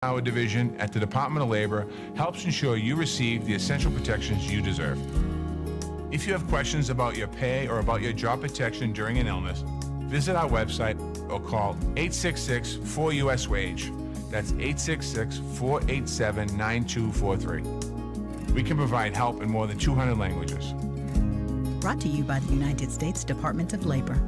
Our division at the Department of Labor helps ensure you receive the essential protections you deserve. If you have questions about your pay or about your job protection during an illness, visit our website or call 866-4US-WAGE. That's 866-487-9243. We can provide help in more than 200 languages. Brought to you by the United States Department of Labor.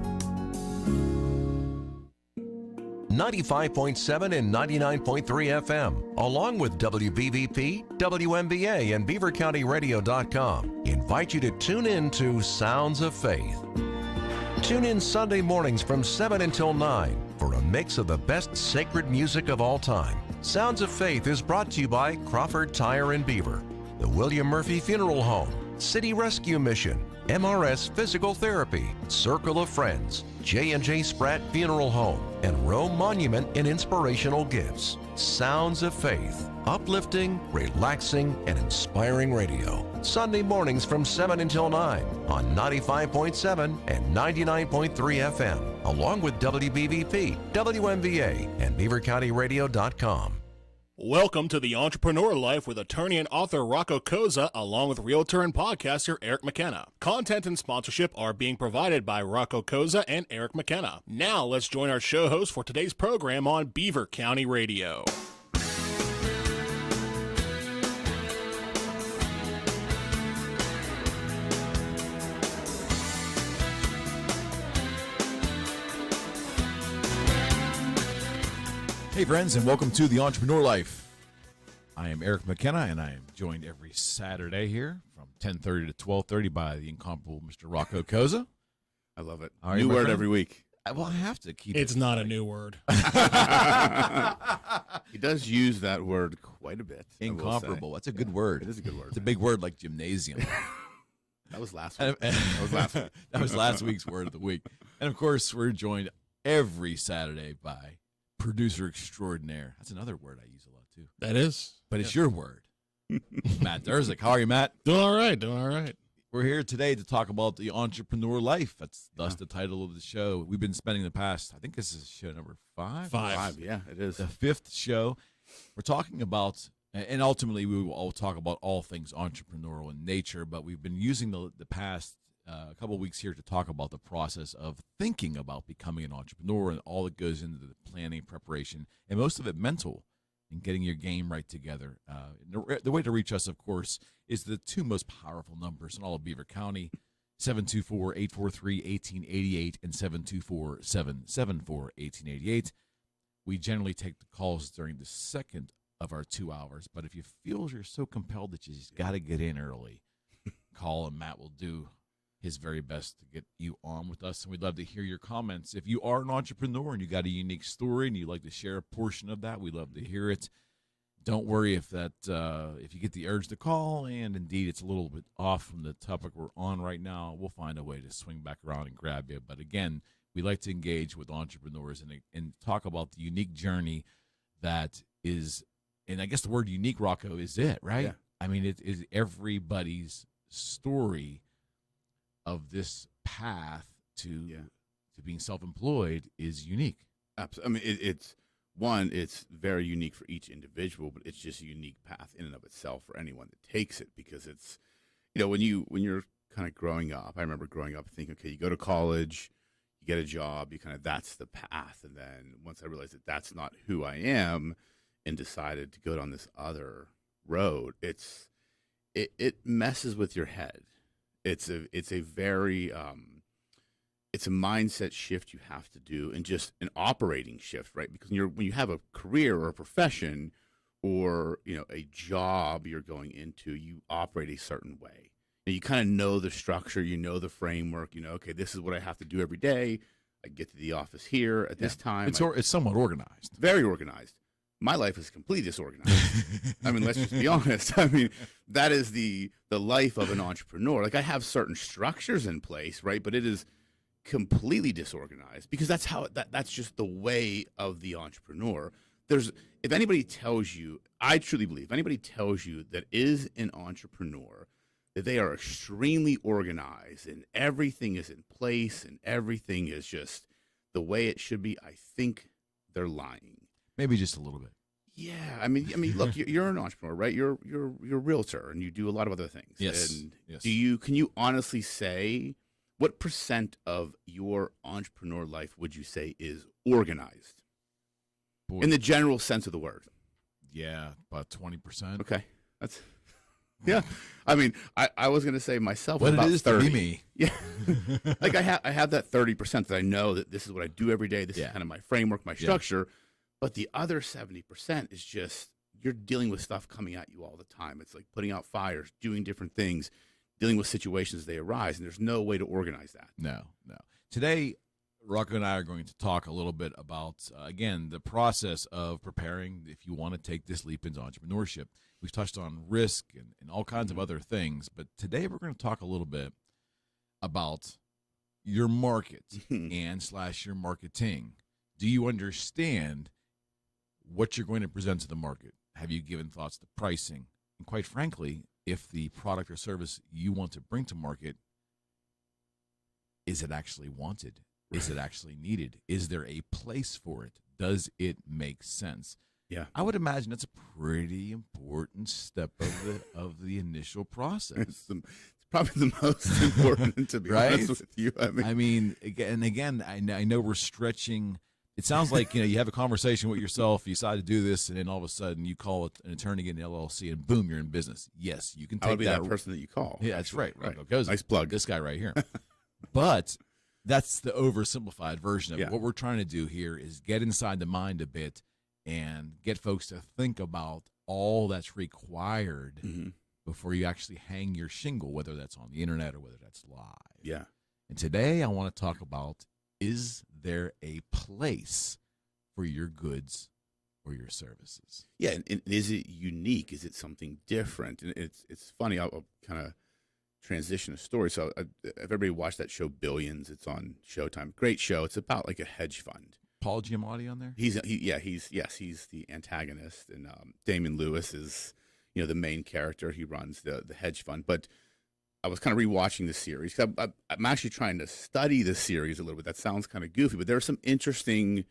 95.7 and 99.3 FM, along with WBVP, WMBA, and BeaverCountyRadio.com, invite you to tune in to Sounds of Faith. Tune in Sunday mornings from 7 until 9 for a mix of the best sacred music of all time. Sounds of Faith is brought to you by Crawford Tire and Beaver, the William Murphy Funeral Home, City Rescue Mission, MRS Physical Therapy, Circle of Friends, J&J Spratt Funeral Home, and Rome Monument and Inspirational Gifts. Sounds of Faith, uplifting, relaxing, and inspiring radio. Sunday mornings from 7 until 9 on 95.7 and 99.3 FM, along with WBVP, WMBA, and BeaverCountyRadio.com. Welcome to the Entrepreneur Life with attorney and author Rocco Cozza, along with realtor and podcaster Eric McKenna. Content and sponsorship are being provided by Rocco Cozza and Eric McKenna. Now let's join our show host for today's program on Beaver County Radio. Hey friends, and welcome to the Entrepreneur Life. I am Eric McKenna, and I am joined every Saturday here from 10:30 to 12:30 by the incomparable Mr. Rocco Cozza. I love it. All right, New my word friend? every week. Well, I have to keep It's it. not a new word. He does use that word quite a bit. I will say. Incomparable. That's a good word. It is a good word. It's a big word like gymnasium. That was last week. That was last week. That was last week's word of the week. And of course, we're joined every Saturday by producer extraordinaire. That's another word I use a lot too. That is. But it's your word. Matt Durzik. How are you, Matt? Doing all right, doing all right. We're here today to talk about the entrepreneur life. That's thus the title of the show. We've been spending the past, I think this is show number five. Five. Yeah, it is. The fifth show. We're talking about, and ultimately we will all talk about all things entrepreneurial in nature, but we've been using the past couple of weeks here to talk about the process of thinking about becoming an entrepreneur and all that goes into the planning, preparation, and most of it mental, and getting your game right together. The way to reach us, of course, is the two most powerful numbers in all of Beaver County, 724-843-1888 and 724-774-1888. We generally take the calls during the second of our 2 hours, but if you feel you're so compelled that you just got to get in early, call and Matt will do his very best to get you on with us, and we'd love to hear your comments. If you are an entrepreneur and you got a unique story and you'd like to share a portion of that, we'd love to hear it. Don't worry if you get the urge to call, and indeed it's a little bit off from the topic we're on right now, we'll find a way to swing back around and grab you. But again, we like to engage with entrepreneurs and talk about the unique journey that is, and I guess the word unique, Rocco, is it, right? Yeah. I mean, it is everybody's story of this path to being self-employed is unique. Absolutely. I mean, it's very unique for each individual, but it's just a unique path in and of itself for anyone that takes it, because it's, when you're kind of growing up, I remember growing up thinking, okay, you go to college, you get a job, that's the path. And then once I realized that that's not who I am and decided to go down this other road, it messes with your head. It's a very it's a mindset shift you have to do, and just an operating shift, right? Because when you have a career or a profession or a job you're going into, you operate a certain way. And you kind of know the structure, the framework. Okay, this is what I have to do every day. I get to the office here at this time. It's somewhat organized. Very organized. My life is completely disorganized. I mean, let's just be honest. I mean, that is the life of an entrepreneur. Like, I have certain structures in place, right? But it is completely disorganized, because that's just the way of the entrepreneur. If anybody tells you, I truly believe, if anybody tells you that is an entrepreneur, that they are extremely organized and everything is in place and everything is just the way it should be, I think they're lying. Maybe just a little bit. Yeah, I mean, look, you're an entrepreneur, right? You're a realtor, and you do a lot of other things. Yes. And Yes. can you honestly say what % of your entrepreneur life would you say is organized Boy, in the general sense of the word? yeah, about 20%. Okay, that's yeah. I mean, I was going to say myself What about it is 30. to be me. Yeah, like I have that 30% that I know that this is what I do every day. This is Yeah. kind of my framework, my structure. But the other 70% is just you're dealing with stuff coming at you all the time. It's like putting out fires, doing different things, dealing with situations as they arise, and there's no way to organize that. No. Today, Rocco and I are going to talk a little bit about, again, the process of preparing if you want to take this leap into entrepreneurship. We've touched on risk and all kinds of other things, but today we're going to talk a little bit about your market and / your marketing. Do you understand what you're going to present to the market? Have you given thoughts to pricing? And quite frankly, if the product or service you want to bring to market, is it actually wanted? Is it actually needed? Is there a place for it? Does it make sense? Yeah. I would imagine that's a pretty important step of the initial process. It's probably the most important, to be Right? honest with you. I mean, again, I know we're stretching. It sounds like, you have a conversation with yourself, you decide to do this, and then all of a sudden you call an attorney, get an LLC, and boom, you're in business. Yes, you can I would take be that person that you call. Yeah, that's right. Right. Rocco Cozza, Nice plug. This guy right here. But that's the oversimplified version of it. Yeah. What we're trying to do here is get inside the mind a bit and get folks to think about all that's required before you actually hang your shingle, whether that's on the internet or whether that's live. Yeah. And today I want to talk about, is there a place for your goods or your services? Yeah, and is it unique? Is it something different? And it's funny. I'll kind of transition a story. So if everybody watched that show Billions, it's on Showtime. Great show. It's about like a hedge fund. Paul Giamatti on there? He's the antagonist, and Damian Lewis is the main character. He runs the hedge fund. But I was kind of rewatching the series. I'm actually trying to study the series a little bit. That sounds kind of goofy, but there are some interesting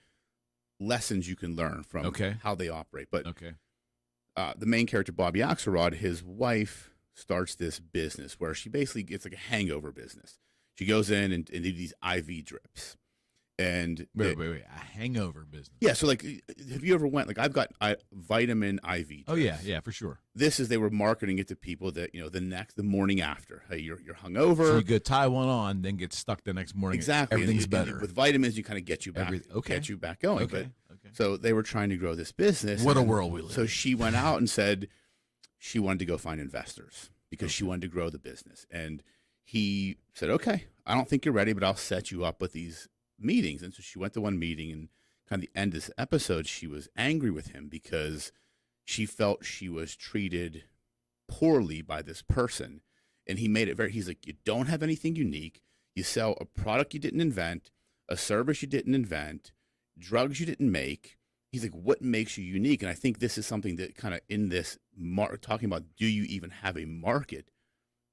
lessons you can learn from how they operate. But the main character, Bobby Axelrod, his wife starts this business where she basically gets like a hangover business. She goes in and do these IV drips. And wait, a hangover business. Yeah, so like, have you ever went, like, I've got vitamin IV drips. Oh yeah, for sure. This is, they were marketing it to people that, the morning after. Hey, you're hungover. So you go tie one on, then get stuck the next morning. Exactly. Everything's And better. with vitamins, you kind of get you back, get you back going. Okay. So they were trying to grow this business. What a world we live in. So she went out and said she wanted to go find investors because she wanted to grow the business. And he said, okay, I don't think you're ready, but I'll set you up with these meetings. And so she went to one meeting, and kind of the end of this episode, she was angry with him because she felt she was treated poorly by this person. And he made it he's like, you don't have anything unique. You sell a product you didn't invent, a service you didn't invent, drugs you didn't make. He's like, what makes you unique? And I think this is something that kind of in this talking about, do you even have a market?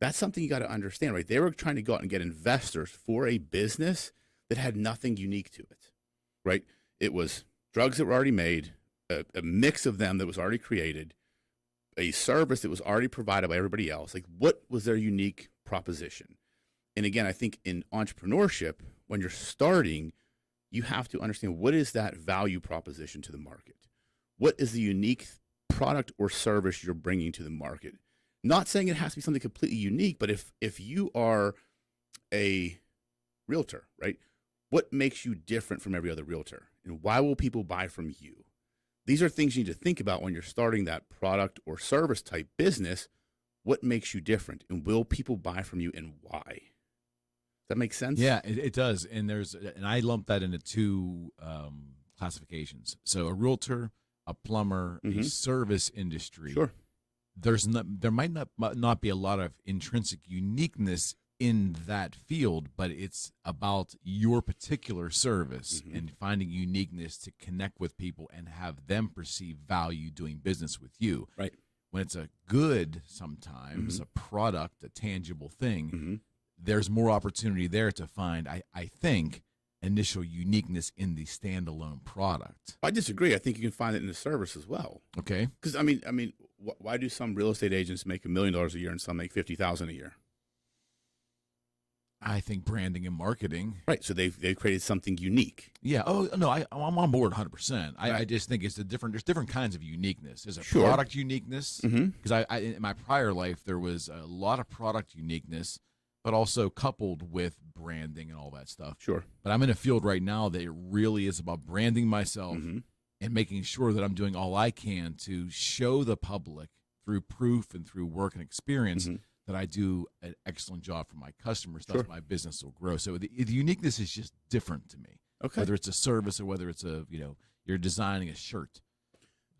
That's something you got to understand, right? They were trying to go out and get investors for a business that had nothing unique to it, right? It was drugs that were already made, a mix of them that was already created, a service that was already provided by everybody else. Like, what was their unique proposition? And again, I think in entrepreneurship, when you're starting, you have to understand, what is that value proposition to the market? What is the unique product or service you're bringing to the market? Not saying it has to be something completely unique, but if you are a realtor, right? What makes you different from every other realtor? And why will people buy from you? These are things you need to think about when you're starting that product or service type business. What makes you different? And will people buy from you, and why? Does that make sense? Yeah, it does. And I lump that into two classifications. So a realtor, a plumber, a service industry. Sure. There might not be a lot of intrinsic uniqueness in that field, but it's about your particular service and finding uniqueness to connect with people and have them perceive value doing business with you. Right. When it's a good, sometimes a product, a tangible thing, there's more opportunity there to find, I think, initial uniqueness in the standalone product. I disagree. I think you can find it in the service as well. Okay. Because I mean, why do some real estate agents make $1 million a year and some make $50,000 a year? I think branding and marketing. Right. So they've created something unique. Yeah. Oh no, I'm on board 100%. Right. I just think there's different kinds of uniqueness. There's a Sure. product uniqueness Mm-hmm. because I in my prior life there was a lot of product uniqueness, but also coupled with branding and all that stuff. Sure. But I'm in a field right now that it really is about branding myself Mm-hmm. and making sure that I'm doing all I can to show the public through proof and through work and experience Mm-hmm. that I do an excellent job for my customers. Sure. Thus my business will grow. So the uniqueness is just different to me. Okay. Whether it's a service or whether it's you're designing a shirt.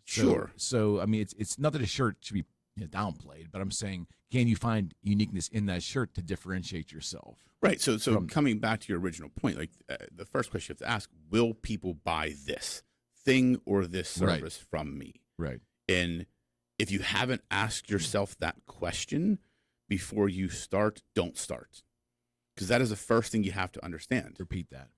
Sure. So I mean, it's not that a shirt should be downplayed, but I'm saying, can you find uniqueness in that shirt to differentiate yourself? Right. So coming back to your original point, like the first question you have to ask: will people buy this thing or this service from me? Right. And if you haven't asked yourself that question before you start, don't start, because that is the first thing you have to understand. Repeat that.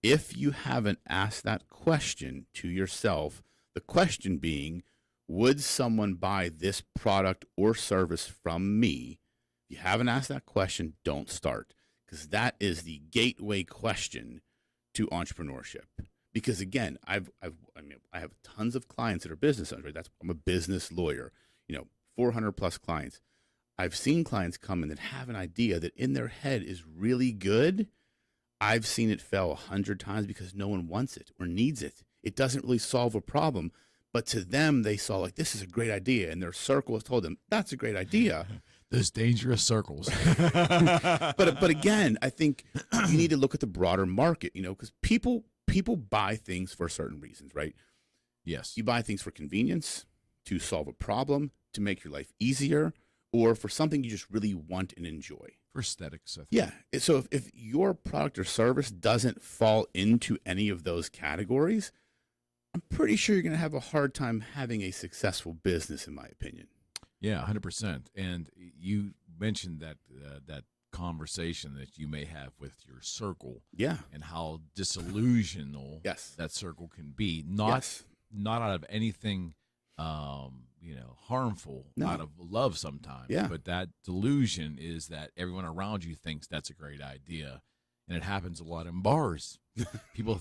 If you haven't asked that question to yourself, the question being, would someone buy this product or service from me? If you haven't asked that question, don't start, because that is the gateway question to entrepreneurship. Because again, I have tons of clients that are business owners. Right? I'm a business lawyer. 400 plus clients. I've seen clients come in that have an idea that in their head is really good. I've seen it fail 100 times because no one wants it or needs it. It doesn't really solve a problem. But to them, they saw like, this is a great idea. And their circle has told them, that's a great idea. Those dangerous circles. But again, I think you need to look at the broader market, because people buy things for certain reasons, right? Yes. You buy things for convenience, to solve a problem, to make your life easier, or for something you just really want and enjoy. For aesthetics, I think. Yeah. So if your product or service doesn't fall into any of those categories, I'm pretty sure you're going to have a hard time having a successful business, in my opinion. Yeah, 100%. And you mentioned that conversation that you may have with your circle. Yeah. And how disillusional Yes. that circle can be. Not out of anything harmful, No. out of love sometimes. Yeah. But that delusion is that everyone around you thinks that's a great idea. And it happens a lot in bars. People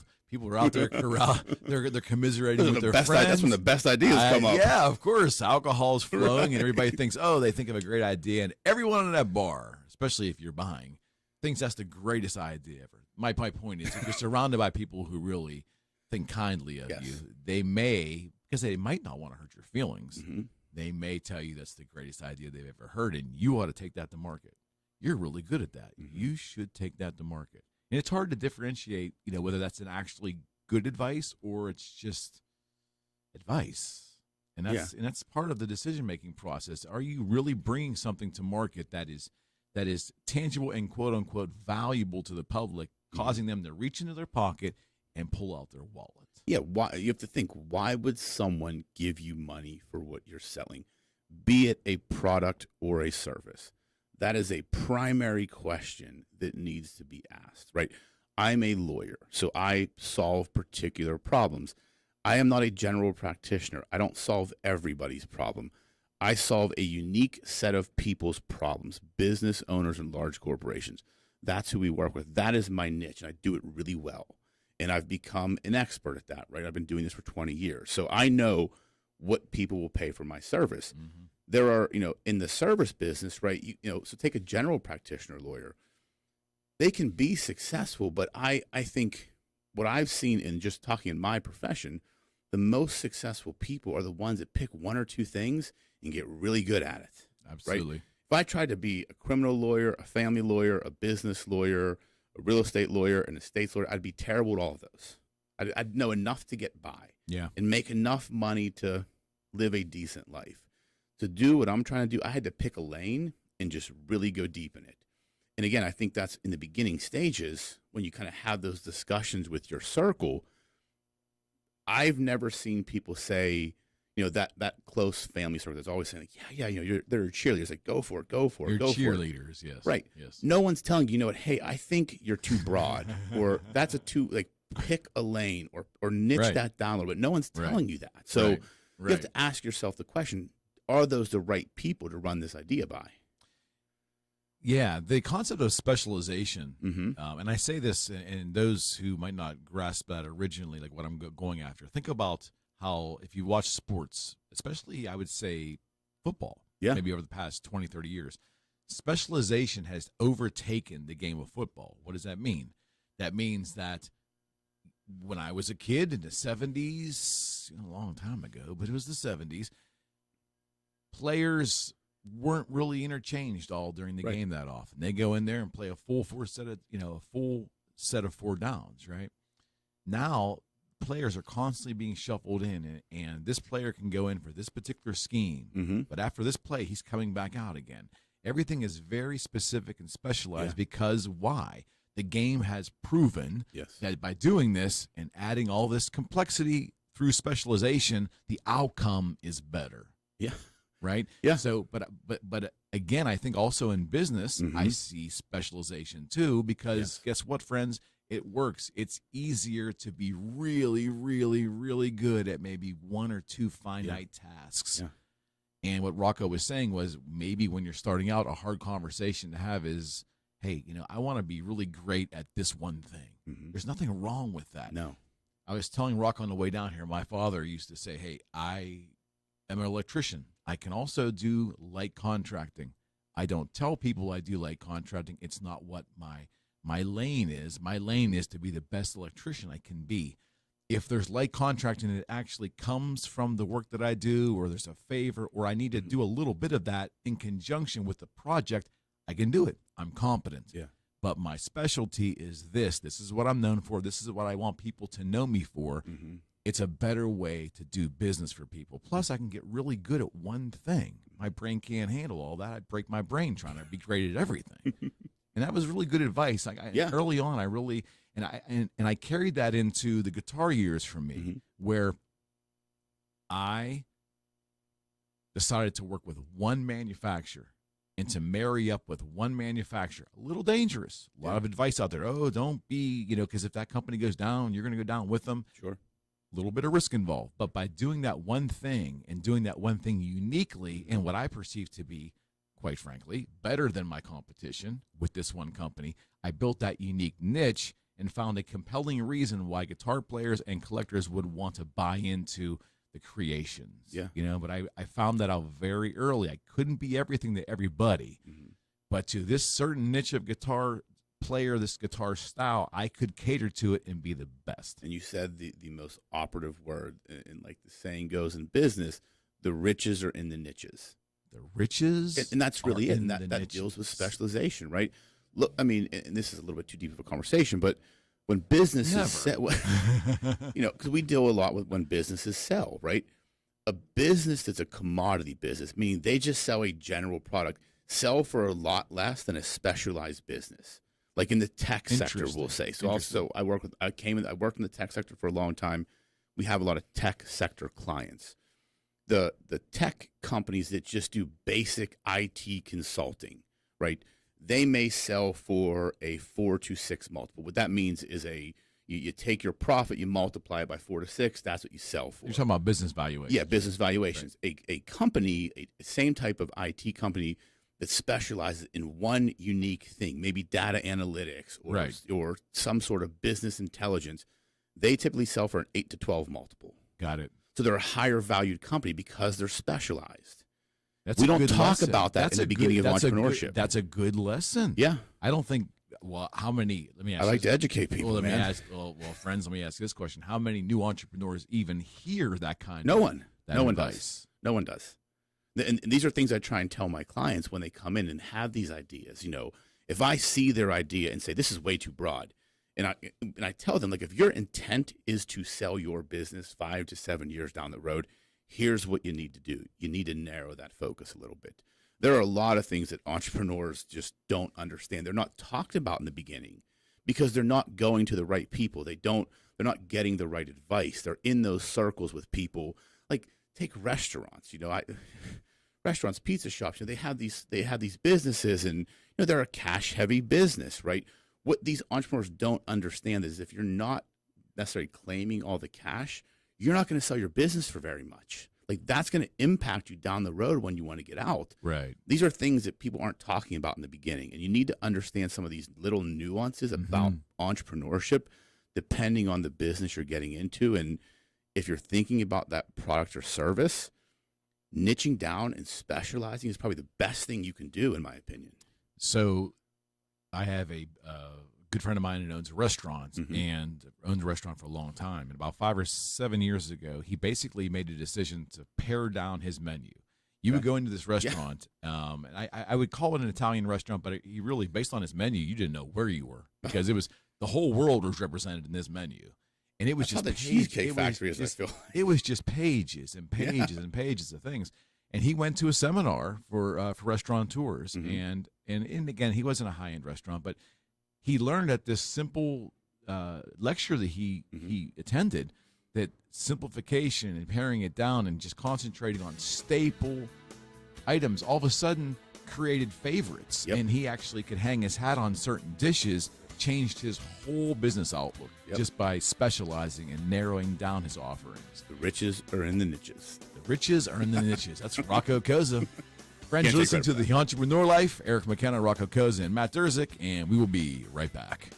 are out there, they're commiserating with their friends. That's when the best ideas come up. Yeah, of course. Alcohol's flowing and everybody thinks, they think of a great idea. And everyone in that bar, especially if you're buying, thinks that's the greatest idea ever. My point is, if you're surrounded by people who really think kindly of you, they may, because they might not want to hurt your feelings, Mm-hmm. they may tell you that's the greatest idea they've ever heard, and you ought to take that to market. You're really good at that. Mm-hmm. You should take that to market. And it's hard to differentiate, whether that's an actually good advice or it's just advice. And that's part of the decision-making process. Are you really bringing something to market that is tangible and quote unquote valuable to the public, causing them to reach into their pocket and pull out their wallet? Yeah, why you have to think, why would someone give you money for what you're selling, be it a product or a service? That is a primary question that needs to be asked, right? I'm a lawyer, so I solve particular problems. I am not a general practitioner. I don't solve everybody's problem. I solve a unique set of people's problems, business owners and large corporations. That's who we work with. That is my niche, and I do it really well. And I've become an expert at that, right? I've been doing this for 20 years. So I know what people will pay for my service. Mm-hmm. There are, in the service business, right? So take a general practitioner lawyer. They can be successful, but I think what I've seen in just talking in my profession, the most successful people are the ones that pick one or two things and get really good at it. Absolutely. Right? If I tried to be a criminal lawyer, a family lawyer, a business lawyer, a real estate lawyer, an estates lawyer, I'd be terrible at all of those. I'd know enough to get by and make enough money to live a decent life. To do what I'm trying to do, I had to pick a lane and just really go deep in it. And again, I think that's in the beginning stages when you kind of have those discussions with your circle. I've never seen people say, that close family circle that's always saying, like, yeah, they're cheerleaders. Like, go for it, go for it, They're go for it. cheerleaders, yes. Right. Yes. No one's telling you, hey, I think you're too broad, or that's like, pick a lane or niche that down a little bit. No one's telling you that. So you have to ask yourself the question, are those the right people to run this idea by? Yeah, the concept of specialization, and I say this, and those who might not grasp that originally, like what I'm going after, think about how if you watch sports, especially I would say football, maybe over the past 20, 30 years, specialization has overtaken the game of football. What does that mean? That means that when I was a kid in the 70s, a long time ago, but it was the 70s, players weren't really interchanged all during the game that often. They go in there and play a full set of 4 downs, right? Now, players are constantly being shuffled in, and this player can go in for this particular scheme, but after this play, he's coming back out again. Everything is very specific and specialized because why? The game has proven that by doing this and adding all this complexity through specialization, the outcome is better. Yeah. Right? Yeah. So, but again, I think also in business, I see specialization too, because guess what, friends? It works. It's easier to be really, really, really good at maybe 1 or 2 finite tasks. Yeah. And what Rocco was saying was maybe when you're starting out, a hard conversation to have is, hey, I want to be really great at this one thing. There's nothing wrong with that. No. I was telling Rocco on the way down here, my father used to say, hey, I am an electrician. I can also do light contracting. I don't tell people I do light contracting. It's not what my lane is. My lane is to be the best electrician I can be. If there's light contracting that actually comes from the work that I do, or there's a favor, or I need to do a little bit of that in conjunction with the project, I can do it. I'm competent. Yeah. But my specialty is this. This is what I'm known for. This is what I want people to know me for. It's a better way to do business for people. Plus, I can get really good at one thing. My brain can't handle all that. I'd break my brain trying to be great at everything. And that was really good advice. Early on, I really and I carried that into the guitar years for me, where I decided to work with one manufacturer and to marry up with one manufacturer. A little dangerous. A lot of advice out there. Oh, don't be, because if that company goes down, you're going to go down with them. Sure. A little bit of risk involved. But by doing that one thing and doing that one thing uniquely and what I perceive to be, quite frankly, better than my competition with this one company, I built that unique niche and found a compelling reason why guitar players and collectors would want to buy into the creations. Yeah. But I found that out very early. I couldn't be everything to everybody. But to this certain niche of guitar player, this guitar style, I could cater to it and be the best. And you said the most operative word, and like the saying goes in business, the riches are in the niches. The riches, and that's really it. And that deals with specialization, right? Look, I mean, and this is a little bit too deep of a conversation, but when businesses sell, because we deal a lot with when businesses sell, right? A business that's a commodity business, meaning they just sell a general product, sell for a lot less than a specialized business. Like in the tech sector, we'll say. So also, I worked in the tech sector for a long time. We have a lot of tech sector clients. The tech companies that just do basic IT consulting, right? They may sell for a 4 to 6 multiple. What that means is you take your profit, you multiply it by 4 to 6. That's what you sell for. You're talking about business valuations. Yeah, business valuations. Right. A company, same type of IT company that specializes in one unique thing, maybe data analytics or some sort of business intelligence, they typically sell for an 8 to 12 multiple. Got it. So they're a higher valued company because they're specialized. We don't talk about that in the beginning of entrepreneurship. That's a good lesson. Yeah. I don't think, how many, let me ask I like to educate people, well, man. Friends, let me ask this question. How many new entrepreneurs even hear that kind of advice? No one does. No one does. And these are things I try and tell my clients when they come in and have these ideas. If I see their idea and say, this is way too broad, and I tell them, like, if your intent is to sell your business 5 to 7 years down the road, here's what you need to do. You need to narrow that focus a little bit. There are a lot of things that entrepreneurs just don't understand. They're not talked about in the beginning because they're not going to the right people. They're not getting the right advice. They're in those circles with people. Like, take restaurants. Restaurants, pizza shops. They have these businesses, and they're a cash heavy business, right? What these entrepreneurs don't understand is if you're not necessarily claiming all the cash, you're not going to sell your business for very much. Like that's going to impact you down the road when you want to get out. Right. These are things that people aren't talking about in the beginning, and you need to understand some of these little nuances about entrepreneurship, depending on the business you're getting into, and if you're thinking about that product or service, niching down and specializing is probably the best thing you can do, in my opinion. So I have a good friend of mine that owns a restaurant and owned a restaurant for a long time. And about 5 or 7 years ago, he basically made a decision to pare down his menu. You would go into this restaurant, and I would call it an Italian restaurant, but he really, based on his menu, you didn't know where you were because it was the whole world was represented in this menu. And it was just the Cheesecake Factory, as I feel. It was just pages and pages and pages of things. And he went to a seminar for restaurateurs, and again, he wasn't a high-end restaurant, but he learned at this simple lecture that he attended that simplification and paring it down and just concentrating on staple items all of a sudden created favorites. And he actually could hang his hat on certain dishes, changed his whole business outlook just by specializing and narrowing down his offerings. The riches are in the niches. The riches are in the niches. That's Rocco Cozza. Friends, you're listening to The Entrepreneur Life. Eric McKenna, Rocco Cozza, and Matt Durzik, and we will be right back.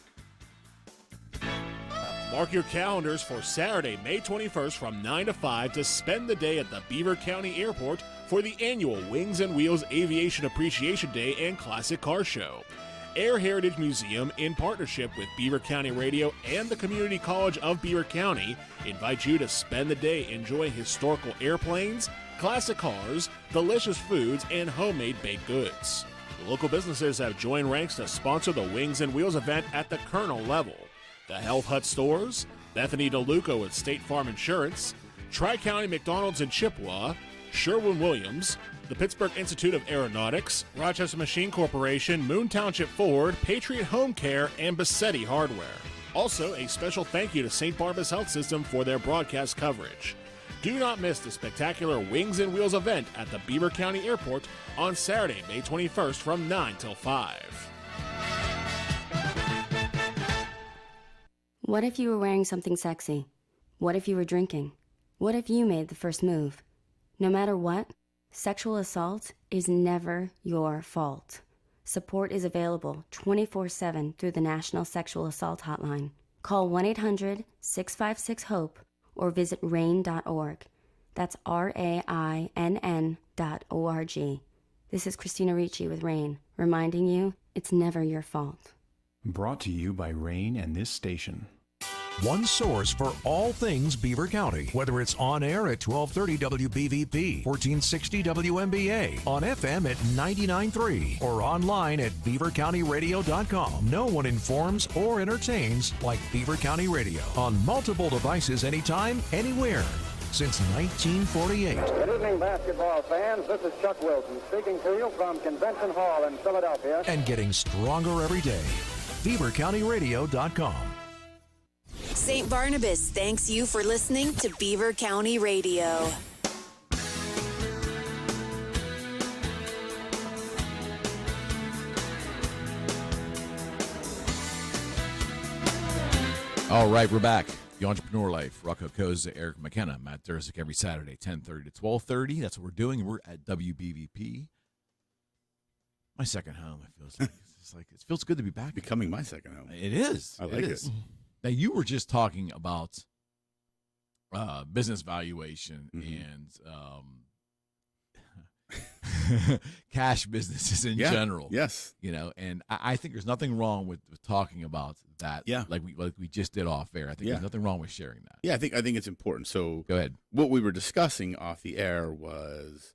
Mark your calendars for Saturday, May 21st from 9 to 5 to spend the day at the Beaver County Airport for the annual Wings and Wheels Aviation Appreciation Day and Classic Car Show. Air Heritage Museum, in partnership with Beaver County Radio and the Community College of Beaver County, invite you to spend the day enjoying historical airplanes, classic cars, delicious foods, and homemade baked goods. Local businesses have joined ranks to sponsor the Wings and Wheels event at the Colonel level. The Health Hut Stores, Bethany DeLuca with State Farm Insurance, Tri-County McDonald's in Chippewa, Sherwin-Williams, the Pittsburgh Institute of Aeronautics, Rochester Machine Corporation, Moon Township Ford, Patriot Home Care, and Bassetti Hardware. Also, a special thank you to St. Barnabas Health System for their broadcast coverage. Do not miss the spectacular Wings and Wheels event at the Beaver County Airport on Saturday, May 21st from 9 till 5. What if you were wearing something sexy? What if you were drinking? What if you made the first move? No matter what, sexual assault is never your fault. Support is available 24/7 through the National Sexual Assault Hotline. Call 1-800-656-HOPE or visit RAINN.org. That's RAINN.org. This is Christina Ricci with RAINN, reminding you it's never your fault. Brought to you by RAINN and this station. One source for all things Beaver County, whether it's on air at 1230 WBVP, 1460 WMBA, on FM at 99.3, or online at beavercountyradio.com. No one informs or entertains like Beaver County Radio on multiple devices anytime, anywhere. Since 1948. Good evening, basketball fans. This is Chuck Wilson speaking to you from Convention Hall in Philadelphia. And getting stronger every day. beavercountyradio.com. St. Barnabas thanks you for listening to Beaver County Radio. All right, we're back. The Entrepreneur Life. Rocco Cozza, Eric McKenna, Matt Durzik, every Saturday, 10:30 to 12:30. That's what we're doing. We're at WBVP. My second home. It feels like it feels good to be back. Becoming my second home. It is. I like it. Now, you were just talking about business valuation and cash businesses in general. Yes. You know, and I think there's nothing wrong with talking about that. Yeah. Like we just did off air. I think there's nothing wrong with sharing that. Yeah, I think it's important. So go ahead. What we were discussing off the air was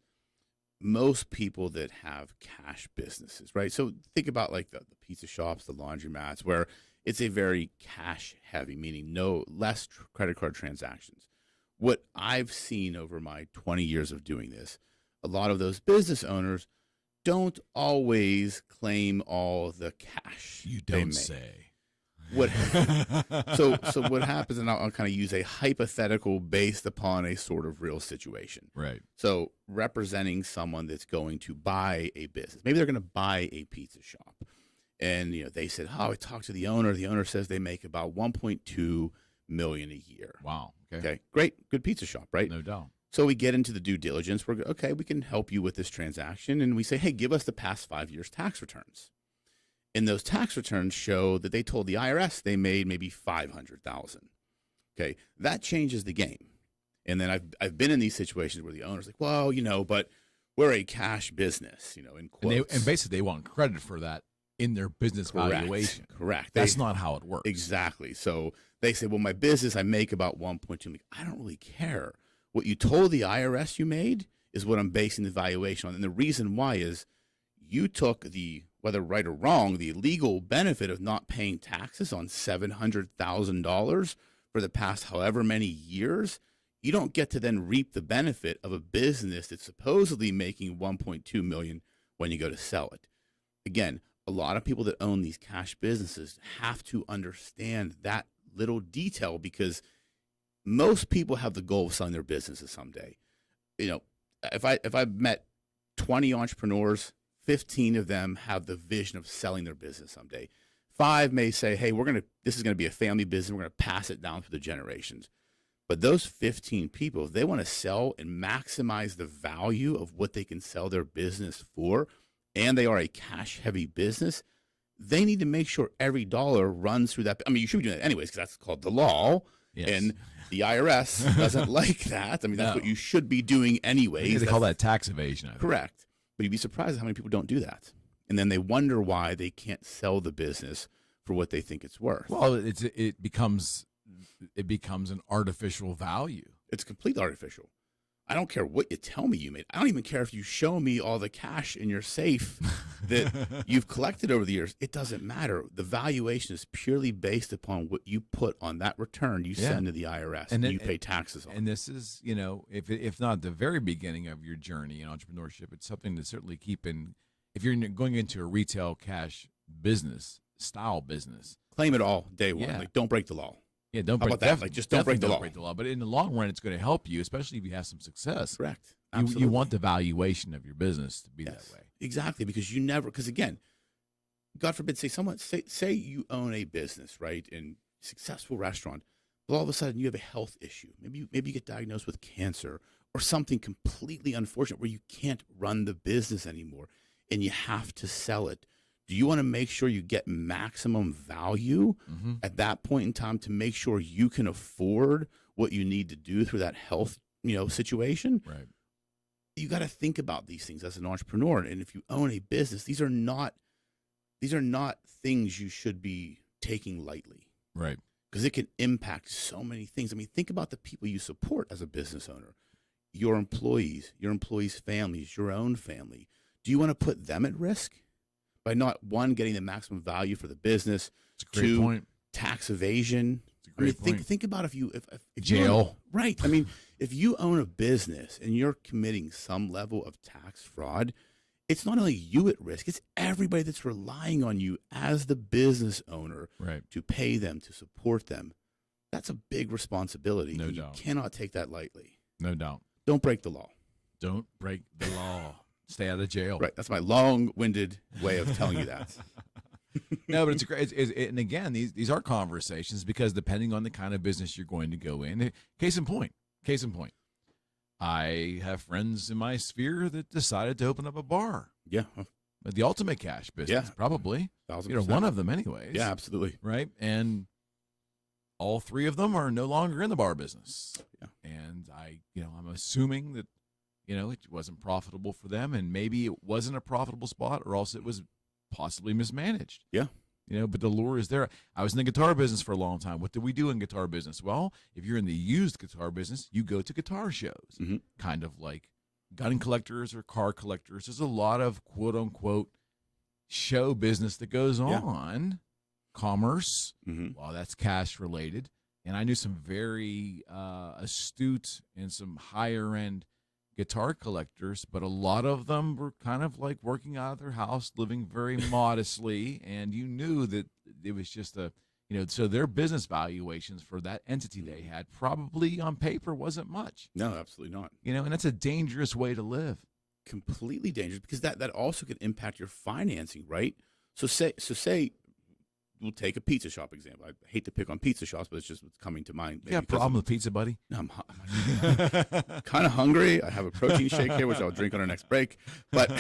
most people that have cash businesses, right? So think about like the pizza shops, the laundromats, where it's a very cash heavy, meaning less credit card transactions. What I've seen over my 20 years of doing this, a lot of those business owners don't always claim all the cash. You don't say. so what happens, and I'll kind of use a hypothetical based upon a sort of real situation. Right. So representing someone that's going to buy a business, maybe they're going to buy a pizza shop, and they said, "Oh, I talked to the owner. The owner says they make about $1.2 million a year." Wow. Okay, great, good pizza shop, right? No doubt. So we get into the due diligence. We're okay. We can help you with this transaction, and we say, "Hey, give us the past 5 years' tax returns." And those tax returns show that they told the IRS they made maybe $500,000. Okay, that changes the game. And then I've been in these situations where the owner's like, "Well, but we're a cash business," in quotes. And basically, they want credit for that in their business valuation. Correct. That's not how it works. Exactly. So they say, "Well, my business, I make about 1.2 million." I don't really care. What you told the IRS you made is what I'm basing the valuation on. And the reason why is you took whether right or wrong, the legal benefit of not paying taxes on $700,000 for the past however many years. You don't get to then reap the benefit of a business that's supposedly making $1.2 million when you go to sell it. Again, a lot of people that own these cash businesses have to understand that little detail, because most people have the goal of selling their businesses someday. If I've met 20 entrepreneurs, 15 of them have the vision of selling their business someday. 5 may say, "Hey, this is going to be a family business. We're going to pass it down through the generations." But those 15 people, if they want to sell and maximize the value of what they can sell their business for, and they are a cash-heavy business, they need to make sure every dollar runs through that. I mean, you should be doing that anyways, because that's called the law. Yes. And the IRS doesn't like that. I mean, that's what you should be doing anyways. They call that tax evasion. Correct. But you'd be surprised at how many people don't do that. And then they wonder why they can't sell the business for what they think it's worth. Well, it becomes an artificial value. It's completely artificial. I don't care what you tell me you made. I don't even care if you show me all the cash in your safe that you've collected over the years. It doesn't matter. The valuation is purely based upon what you put on that return you send to the IRS and you pay taxes on. And this is, if not the very beginning of your journey in entrepreneurship, it's something to certainly keep in. If you're going into a retail cash style business, claim it all day one. Yeah. Like, don't break the law. Yeah, don't How break about that? Like, just don't break the law. But in the long run, it's going to help you, especially if you have some success. Correct. You want the valuation of your business to be that way. Exactly, because because again, God forbid, say you own a business, right, in successful restaurant, but all of a sudden you have a health issue. Maybe you get diagnosed with cancer or something completely unfortunate where you can't run the business anymore and you have to sell it. Do you want to make sure you get maximum value at that point in time to make sure you can afford what you need to do through that health, situation? Right. You got to think about these things as an entrepreneur. And if you own a business, these are not things you should be taking lightly. Right. Because it can impact so many things. I mean, think about the people you support as a business owner, your employees' families, your own family. Do you want to put them at risk by not, one, getting the maximum value for the business, two, tax evasion? Think about if jail. Right. I mean, if you own a business and you're committing some level of tax fraud, it's not only you at risk, it's everybody that's relying on you as the business owner to pay them, to support them. That's a big responsibility. No doubt. You cannot take that lightly. No doubt. Don't break the law. Don't break the law. Stay out of jail. Right. That's my long-winded way of telling you that. No, but it's great. And again, these are conversations because depending on the kind of business you're going to go in, case in point, I have friends in my sphere that decided to open up a bar. Yeah. The ultimate cash business, probably. 1,000%. One of them anyways. Yeah, absolutely. Right. And all 3 of them are no longer in the bar business. Yeah. And I'm assuming that, it wasn't profitable for them, and maybe it wasn't a profitable spot, or else it was possibly mismanaged. Yeah. But the lure is there. I was in the guitar business for a long time. What do we do in guitar business? Well, if you're in the used guitar business, you go to guitar shows, kind of like gun collectors or car collectors. There's a lot of quote unquote show business that goes on, commerce. Well, that's cash related. And I knew some very astute and some higher end guitar collectors, but a lot of them were kind of like working out of their house, living very modestly, and you knew that it was just So their business valuations for that entity they had probably on paper wasn't much. No, absolutely not. And that's a dangerous way to live. Completely dangerous, because that also can impact your financing, right? So say we'll take a pizza shop example. I hate to pick on pizza shops, but it's just what's coming to mind. You got a problem with pizza, buddy? No, I'm kind of hungry. I have a protein shake here, which I'll drink on our next break. But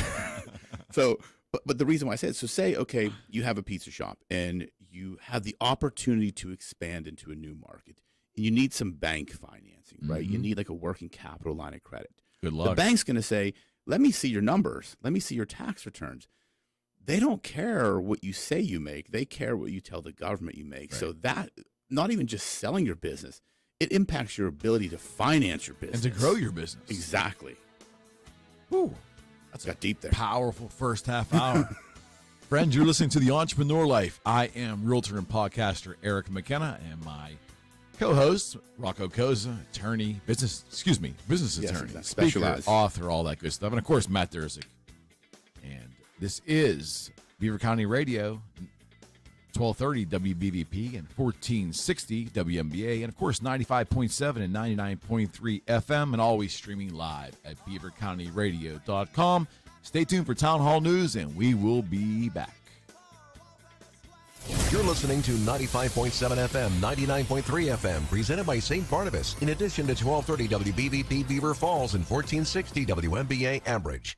but the reason why I say it, so say, okay, you have a pizza shop and you have the opportunity to expand into a new market, and you need some bank financing, right? You need like a working capital line of credit. Good luck. The bank's going to say, let me see your numbers. Let me see your tax returns. They don't care what you say you make. They care what you tell the government you make. Right. So that, not even just selling your business, it impacts your ability to finance your business. And to grow your business. Exactly. Woo. That's got deep there. Powerful first half hour. Friends, you're listening to The Entrepreneur Life. I am realtor and podcaster Eric McKenna, and my co-host, Rocco Cozza, attorney, business attorney, exactly. speaker, Specialized. author, all that good stuff. And, of course, Matt Durzik. And this is Beaver County Radio, 1230 WBVP and 1460 WMBA, and, of course, 95.7 and 99.3 FM, and always streaming live at beavercountyradio.com. Stay tuned for Town Hall News, and we will be back. You're listening to 95.7 FM, 99.3 FM, presented by St. Barnabas, in addition to 1230 WBVP Beaver Falls and 1460 WMBA Ambridge.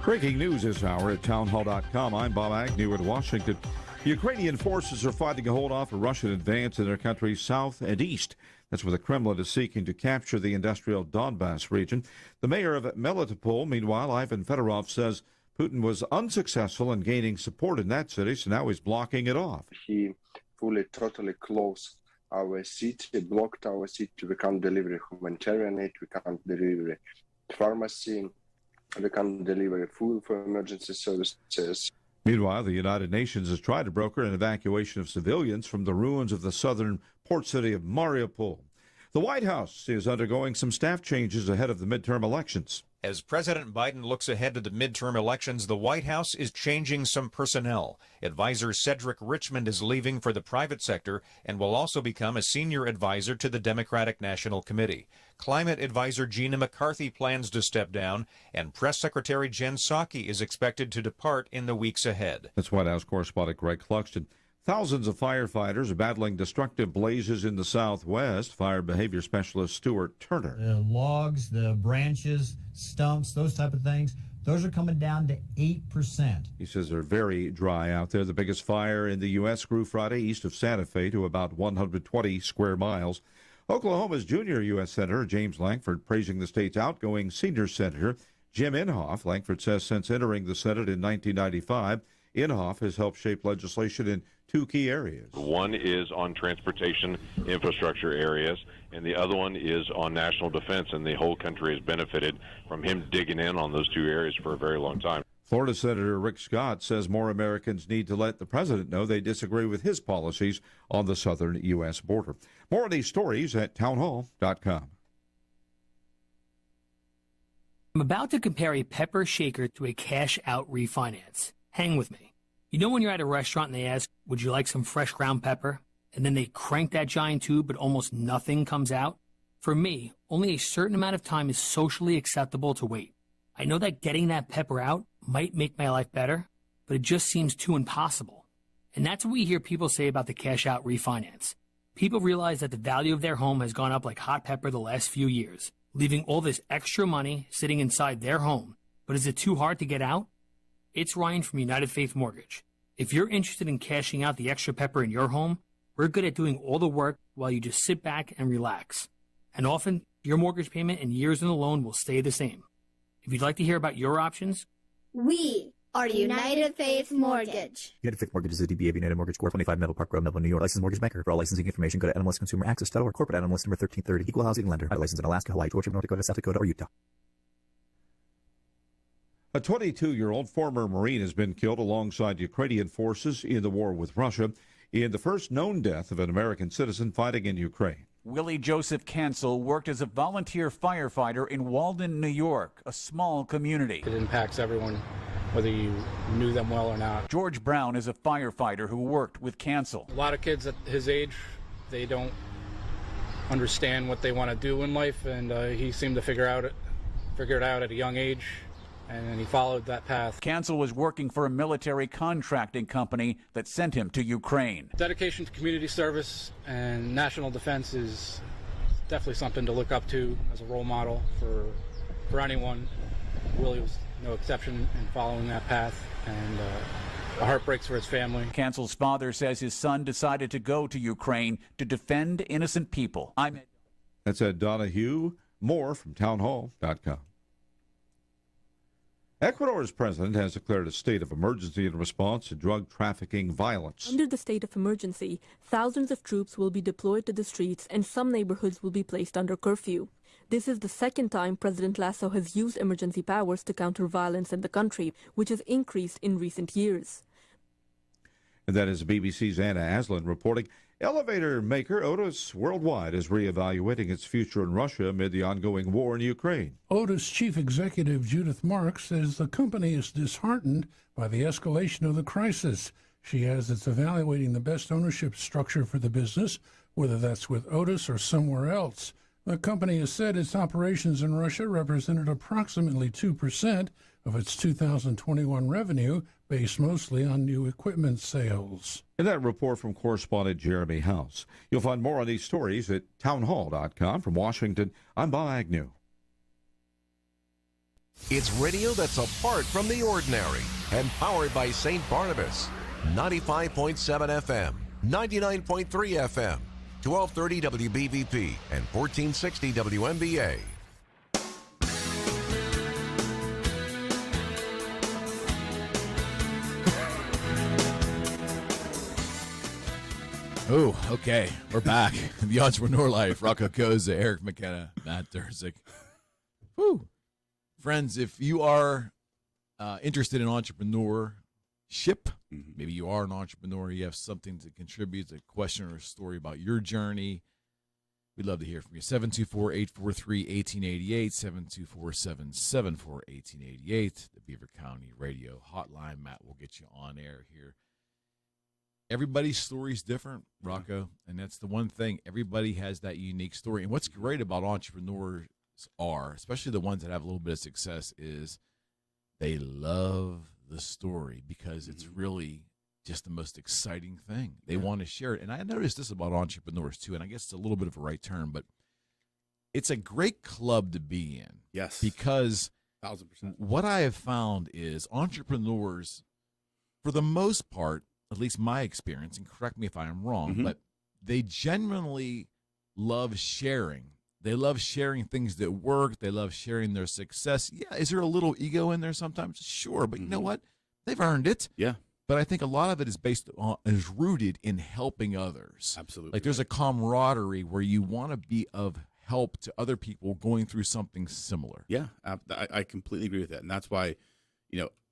Breaking news this hour at townhall.com. I'm Bob Agnew in Washington. Ukrainian forces are fighting to hold off a Russian advance in their country's south and east. That's where the Kremlin is seeking to capture the industrial Donbass region. The mayor of Melitopol, meanwhile, Ivan Fedorov, says Putin was unsuccessful in gaining support in that city, so now he's blocking it off. He totally closed our city, blocked our city. We can't deliver humanitarian aid, we can't deliver pharmacy, we can't deliver food for emergency services. Meanwhile, the United Nations has tried to broker an evacuation of civilians from the ruins of the southern port city of Mariupol. The White House is undergoing some staff changes ahead of the midterm elections. As President Biden looks ahead to the midterm elections, the White House is changing some personnel. Advisor Cedric Richmond is leaving for the private sector and will also become a senior advisor to the Democratic National Committee. Climate advisor Gina McCarthy plans to step down, and Press Secretary Jen Psaki is expected to depart in the weeks ahead. That's White House correspondent Greg Cluxton. Thousands of firefighters are battling destructive blazes in the Southwest. Fire behavior specialist Stuart Turner. The logs, the branches, stumps, those type of things, those are coming down to 8%. He says they're very dry out there. The biggest fire in the U.S. grew Friday east of Santa Fe to about 120 square miles. Oklahoma's junior U.S. Senator James Lankford praising the state's outgoing senior senator Jim Inhofe. Lankford says since entering the Senate in 1995, Inhofe has helped shape legislation in two key areas. One is on transportation infrastructure areas, and the other one is on national defense, and the whole country has benefited from him digging in on those two areas for a very long time. Florida Senator Rick Scott says more Americans need to let the president know they disagree with his policies on the southern U.S. border. More of these stories at townhall.com. I'm about to compare a pepper shaker to a cash-out refinance. Hang with me. You know when you're at a restaurant and they ask, would you like some fresh ground pepper? And then they crank that giant tube, but almost nothing comes out? For me, only a certain amount of time is socially acceptable to wait. I know that getting that pepper out might make my life better, but it just seems too impossible. And that's what we hear people say about the cash-out refinance. People realize that the value of their home has gone up like hot pepper the last few years, leaving all this extra money sitting inside their home. But is it too hard to get out? It's Ryan from United Faith Mortgage. If you're interested in cashing out the extra pepper in your home, we're good at doing all the work while you just sit back and relax. And often, your mortgage payment and years in the loan will stay the same. If you'd like to hear about your options, we are United Faith Mortgage. United Faith Mortgage is a DBA of United Mortgage Corp. 25 Melville Park Road, Melville, New York. Licensed mortgage banker. For all licensing information, go to NMLSConsumerAccess.org. Corporate NMLS number 1330. Equal housing lender. Licensed in Alaska, Hawaii, Georgia, North Dakota, South Dakota, or Utah. A 22-year-old former Marine has been killed alongside Ukrainian forces in the war with Russia in the first known death of an American citizen fighting in Ukraine. Willie Joseph Cancel worked as a volunteer firefighter in Walden, New York, a small community. It impacts everyone whether you knew them well or not. George Brown is a firefighter who worked with Cancel. A lot of kids at his age, they don't understand what they want to do in life, and he seemed to figure it out at a young age, and he followed that path. Cancel was working for a military contracting company that sent him to Ukraine. Dedication to community service and national defense is definitely something to look up to as a role model for anyone. Willie was no exception in following that path, and the heart breaks for his family. Cancel's father says his son decided to go to Ukraine to defend innocent people. That's Ed Donahue. More from townhall.com. Ecuador's president has declared a state of emergency in response to drug trafficking violence. Under the state of emergency, thousands of troops will be deployed to the streets and some neighborhoods will be placed under curfew. This is the second time President Lasso has used emergency powers to counter violence in the country, which has increased in recent years. And that is BBC's Anna Aslan reporting. Elevator maker Otis Worldwide is reevaluating its future in Russia amid the ongoing war in Ukraine. Otis chief executive Judith Marks says the company is disheartened by the escalation of the crisis. She adds it's evaluating the best ownership structure for the business, whether that's with Otis or somewhere else. The company has said its operations in Russia represented approximately 2% of its 2021 revenue, based mostly on new equipment sales. And that report from correspondent Jeremy House. You'll find more on these stories at townhall.com. From Washington, I'm Bob Agnew. It's radio that's apart from the ordinary and powered by St. Barnabas. 95.7 FM, 99.3 FM, 1230 WBVP, and 1460 WMBA. Oh, okay. We're back. The Entrepreneur Life. Rocco Cozza, Eric McKenna, Matt Durzik. Woo. Friends, if you are interested in entrepreneurship, maybe you are an entrepreneur, you have something to contribute, a question or a story about your journey, we'd love to hear from you. 724-843-1888, 724-774-1888, the Beaver County Radio hotline. Matt will get you on air here. Everybody's story is different, Rocco, and that's the one thing. Everybody has that unique story. And what's great about entrepreneurs are, especially the ones that have a little bit of success, is they love the story because it's really just the most exciting thing. They want to share it. And I noticed this about entrepreneurs, too, and I guess it's a little bit of a right term, but it's a great club to be in. Yes. Because 1,000%. What I have found is entrepreneurs, for the most part, at least my experience, and correct me if I am wrong, but they genuinely love sharing. They love sharing things that work. They love sharing their success. Yeah, is there a little ego in there sometimes? Sure, but you know what? They've earned it. Yeah. But I think a lot of it is rooted in helping others. Absolutely. Like there's a camaraderie where you want to be of help to other people going through something similar. Yeah, I completely agree with that. And that's why,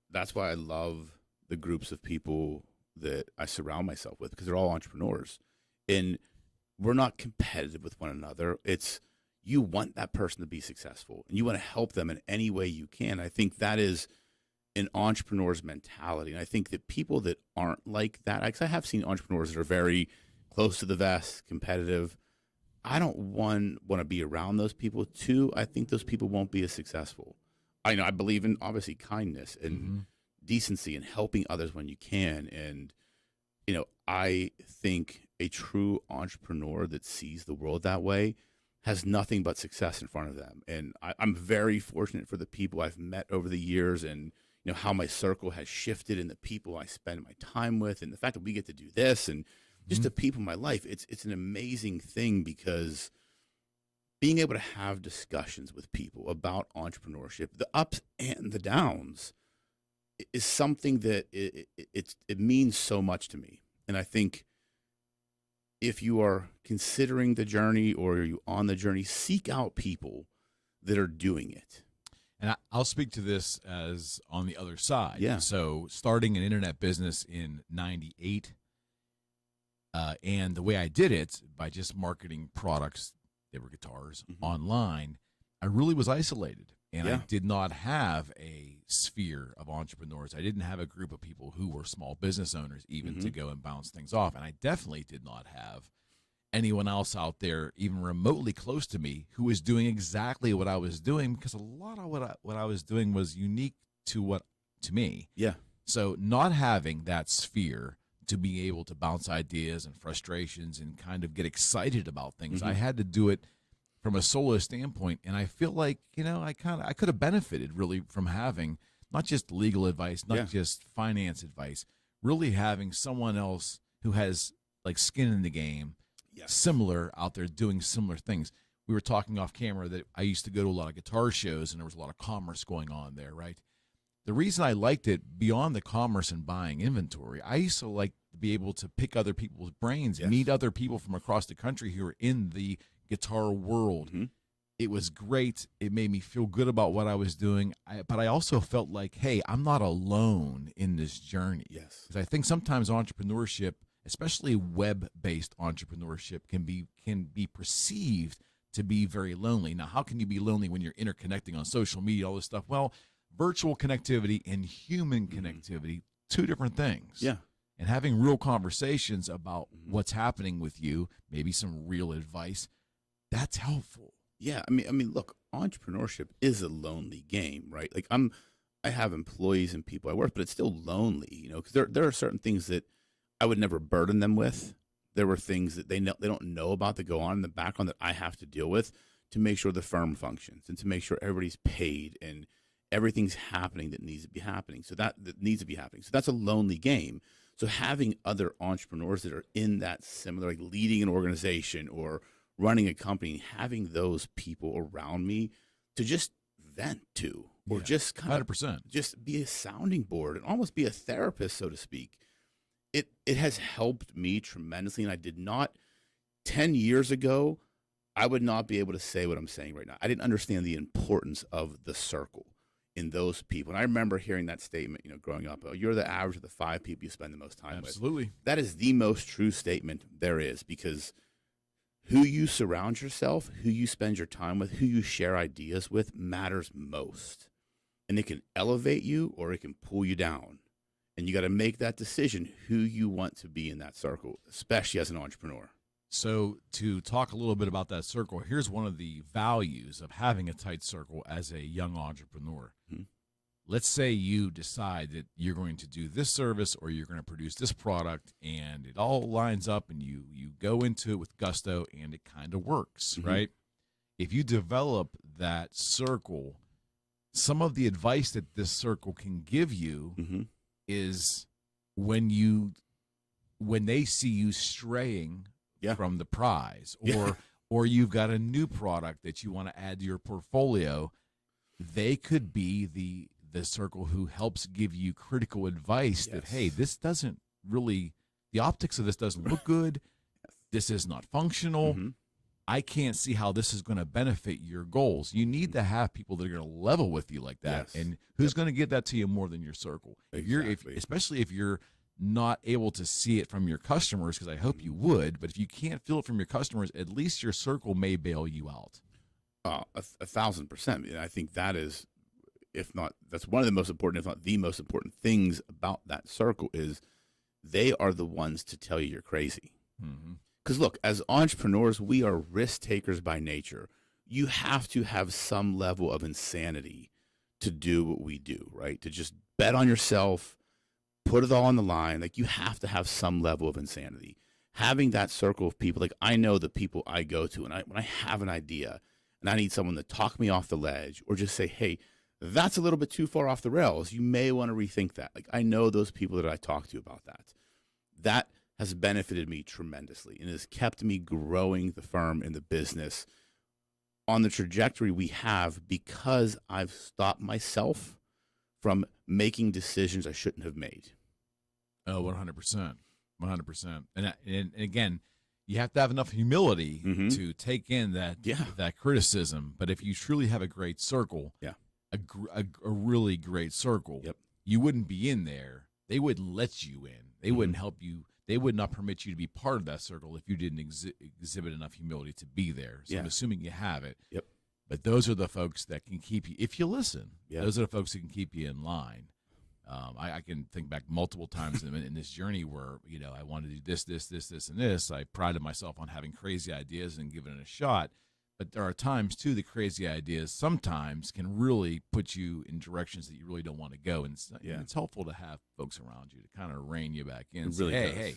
that's why I love the groups of people that I surround myself with, because they're all entrepreneurs. And we're not competitive with one another. It's you want that person to be successful, and you want to help them in any way you can. I think that is an entrepreneur's mentality. And I think that people that aren't like that, because I have seen entrepreneurs that are very close to the vest, competitive. I don't want to be around those people. Two, I think those people won't be as successful. I believe in obviously kindness and decency and helping others when you can. And, I think a true entrepreneur that sees the world that way has nothing but success in front of them. And I'm very fortunate for the people I've met over the years, and, how my circle has shifted and the people I spend my time with, and the fact that we get to do this, and just the people in my life. It's an amazing thing, because being able to have discussions with people about entrepreneurship, the ups and the downs, is something that it means so much to me. And I think if you are considering the journey or are you on the journey, seek out people that are doing it. And I'll speak to this as on the other side. Yeah. So starting an internet business in 98, and the way I did it, by just marketing products, they were guitars, online, I really was isolated. And I did not have a sphere of entrepreneurs. I didn't have a group of people who were small business owners even to go and bounce things off. And I definitely did not have anyone else out there even remotely close to me who was doing exactly what I was doing, because a lot of what I was doing was unique to me. Yeah. So not having that sphere to be able to bounce ideas and frustrations and kind of get excited about things, I had to do it from a solo standpoint. And I feel like, I could have benefited really from having not just legal advice, not just finance advice, really having someone else who has like skin in the game, similar out there doing similar things. We were talking off camera that I used to go to a lot of guitar shows and there was a lot of commerce going on there, right? The reason I liked it beyond the commerce and buying inventory, I used to like to be able to pick other people's brains, meet other people from across the country who are in the guitar world. It was great. It made me feel good about what I was doing. But I also felt like, hey, I'm not alone in this journey. Yes. Because I think sometimes entrepreneurship, especially web-based entrepreneurship, can be perceived to be very lonely. Now, how can you be lonely when you're interconnecting on social media, all this stuff? Well, virtual connectivity and human connectivity, two different things. Yeah. And having real conversations about what's happening with you, maybe some real advice, that's helpful. Yeah, I mean, look, entrepreneurship is a lonely game, right? Like I have employees and people I work, but it's still lonely, because there are certain things that I would never burden them with. There were things that they don't know about that go on in the background that I have to deal with to make sure the firm functions and to make sure everybody's paid and everything's happening that needs to be happening. So that needs to be happening. So that's a lonely game. So having other entrepreneurs that are in that similar, like leading an organization or running a company, having those people around me to just vent to, or just kind of 100%. Just be a sounding board and almost be a therapist, so to speak. It has helped me tremendously, and I did not 10 years ago, I would not be able to say what I'm saying right now. I didn't understand the importance of the circle in those people. And I remember hearing that statement, growing up, you're the average of the 5 people you spend the most time with. Absolutely. That is the most true statement there is, because who you surround yourself, who you spend your time with, who you share ideas with matters most. And it can elevate you or it can pull you down. And you got to make that decision who you want to be in that circle, especially as an entrepreneur. So to talk a little bit about that circle, here's one of the values of having a tight circle as a young entrepreneur. Let's say you decide that you're going to do this service or you're going to produce this product, and it all lines up and you go into it with gusto and it kind of works, right? If you develop that circle, some of the advice that this circle can give you is when they see you straying from the prize, or you've got a new product that you want to add to your portfolio, they could be the circle who helps give you critical advice that, hey, this doesn't really, the optics of this doesn't look good. This is not functional. I can't see how this is going to benefit your goals. You need to have people that are going to level with you like that. And who's going to give that to you more than your circle? Exactly. Especially if you're not able to see it from your customers, because I hope you would, but if you can't feel it from your customers, at least your circle may bail you out. 1,000%. And I think that is, if not, that's one of the most important, if not the most important things about that circle is they are the ones to tell you you're crazy. Because look, as entrepreneurs, we are risk takers by nature. You have to have some level of insanity to do what we do, right? To just bet on yourself, put it all on the line. Like, you have to have some level of insanity. Having that circle of people, like I know the people I go to, and when I have an idea and I need someone to talk me off the ledge or just say, hey, that's a little bit too far off the rails, you may want to rethink that. Like, I know those people that I talk to about that. That has benefited me tremendously and has kept me growing the firm and the business on the trajectory we have, because I've stopped myself from making decisions I shouldn't have made. Oh, 100%. 100%. And again, you have to have enough humility to take in that criticism. But if you truly have a great circle, a really great circle, you wouldn't be in there. They wouldn't let you in. They wouldn't help you. They would not permit you to be part of that circle if you didn't exhibit enough humility to be there. So I'm assuming you have it. But those are the folks that can keep you, if you listen, Yeah. those are the folks that can keep you in line. I can think back multiple times in this journey where, I wanted to do this, and this. I prided myself on having crazy ideas and giving it a shot. But there are times, too, the crazy ideas sometimes can really put you in directions that you really don't want to go. And it's helpful to have folks around you to kind of rein you back in. It really does. Hey,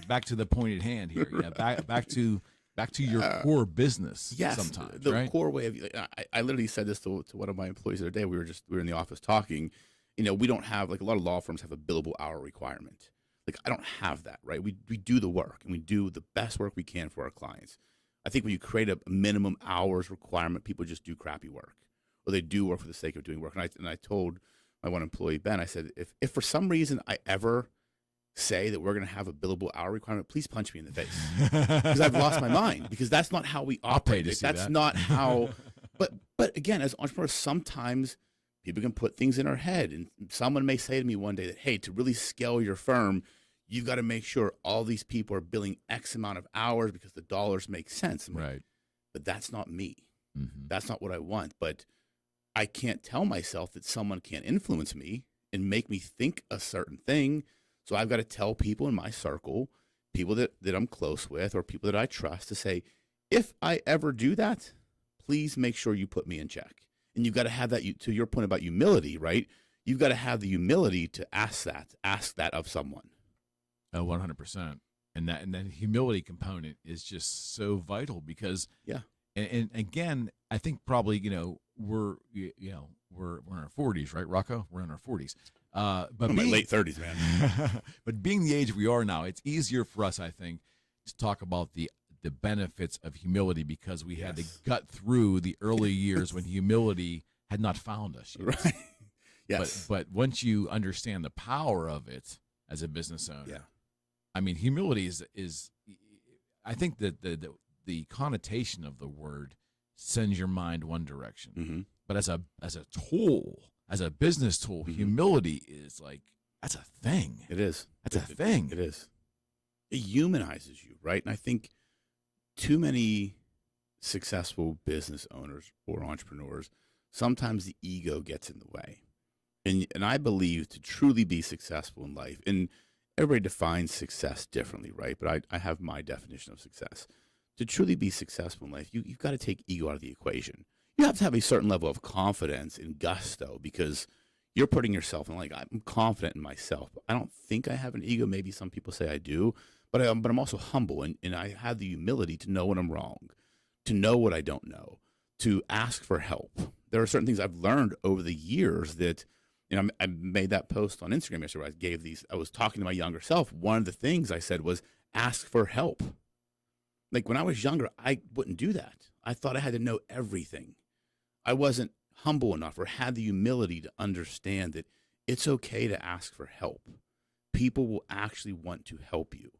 back to the point at hand here. Back to your core business. Yes, sometimes the right? core way of. I literally said this to one of my employees the other day. We were in the office talking. We don't have, like, a lot of law firms have a billable hour requirement. Like, I don't have that, right? We do the work, and we do the best work we can for our clients. I think when you create a minimum hours requirement, people just do crappy work, or they do work for the sake of doing work. And I told my one employee, Ben, I said, if for some reason I ever say that we're going to have a billable hour requirement, please punch me in the face, because I've lost my mind, because that's not how we operate. That's not how. But again, as entrepreneurs, sometimes people can put things in our head, and someone may say to me one day that, hey, to really scale your firm, you've got to make sure all these people are billing X amount of hours because the dollars make sense. Right. But that's not me. Mm-hmm. That's not what I want. But I can't tell myself that someone can't influence me and make me think a certain thing. So I've got to tell people in my circle, people that I'm close with, or people that I trust, to say, if I ever do that, please make sure you put me in check. And you've got to have that, to your point about humility, right? You've got to have the humility to ask that of someone. Oh, 100%. And that humility component is just so vital, because and again, I think probably we're in our 40s, right, Rocco? We're in our 40s. But my late 30s, man. But being the age we are now, it's easier for us, I think, to talk about the benefits of humility, because we had to gut through the early years when humility had not found us yet. Right. Yes. But once you understand the power of it as a business owner, I mean, humility is I think that the connotation of the word sends your mind one direction. Mm-hmm. But as a tool, as a business tool, humility is like, that's a thing. It is. That's a thing. It is. It humanizes you, right? And I think too many successful business owners or entrepreneurs, sometimes the ego gets in the way. And I believe to truly be successful in life, and everybody defines success differently, right? But I have my definition of success. To truly be successful in life, you've got to take ego out of the equation. You have to have a certain level of confidence and gusto, because you're putting yourself in, like, I'm confident in myself. I don't think I have an ego. Maybe some people say I do, but I'm also humble, and I have the humility to know when I'm wrong, to know what I don't know, to ask for help. There are certain things I've learned over the years that, I made that post on Instagram yesterday where I was talking to my younger self. One of the things I said was ask for help. Like, when I was younger, I wouldn't do that. I thought I had to know everything. I wasn't humble enough or had the humility to understand that it's okay to ask for help. People will actually want to help you.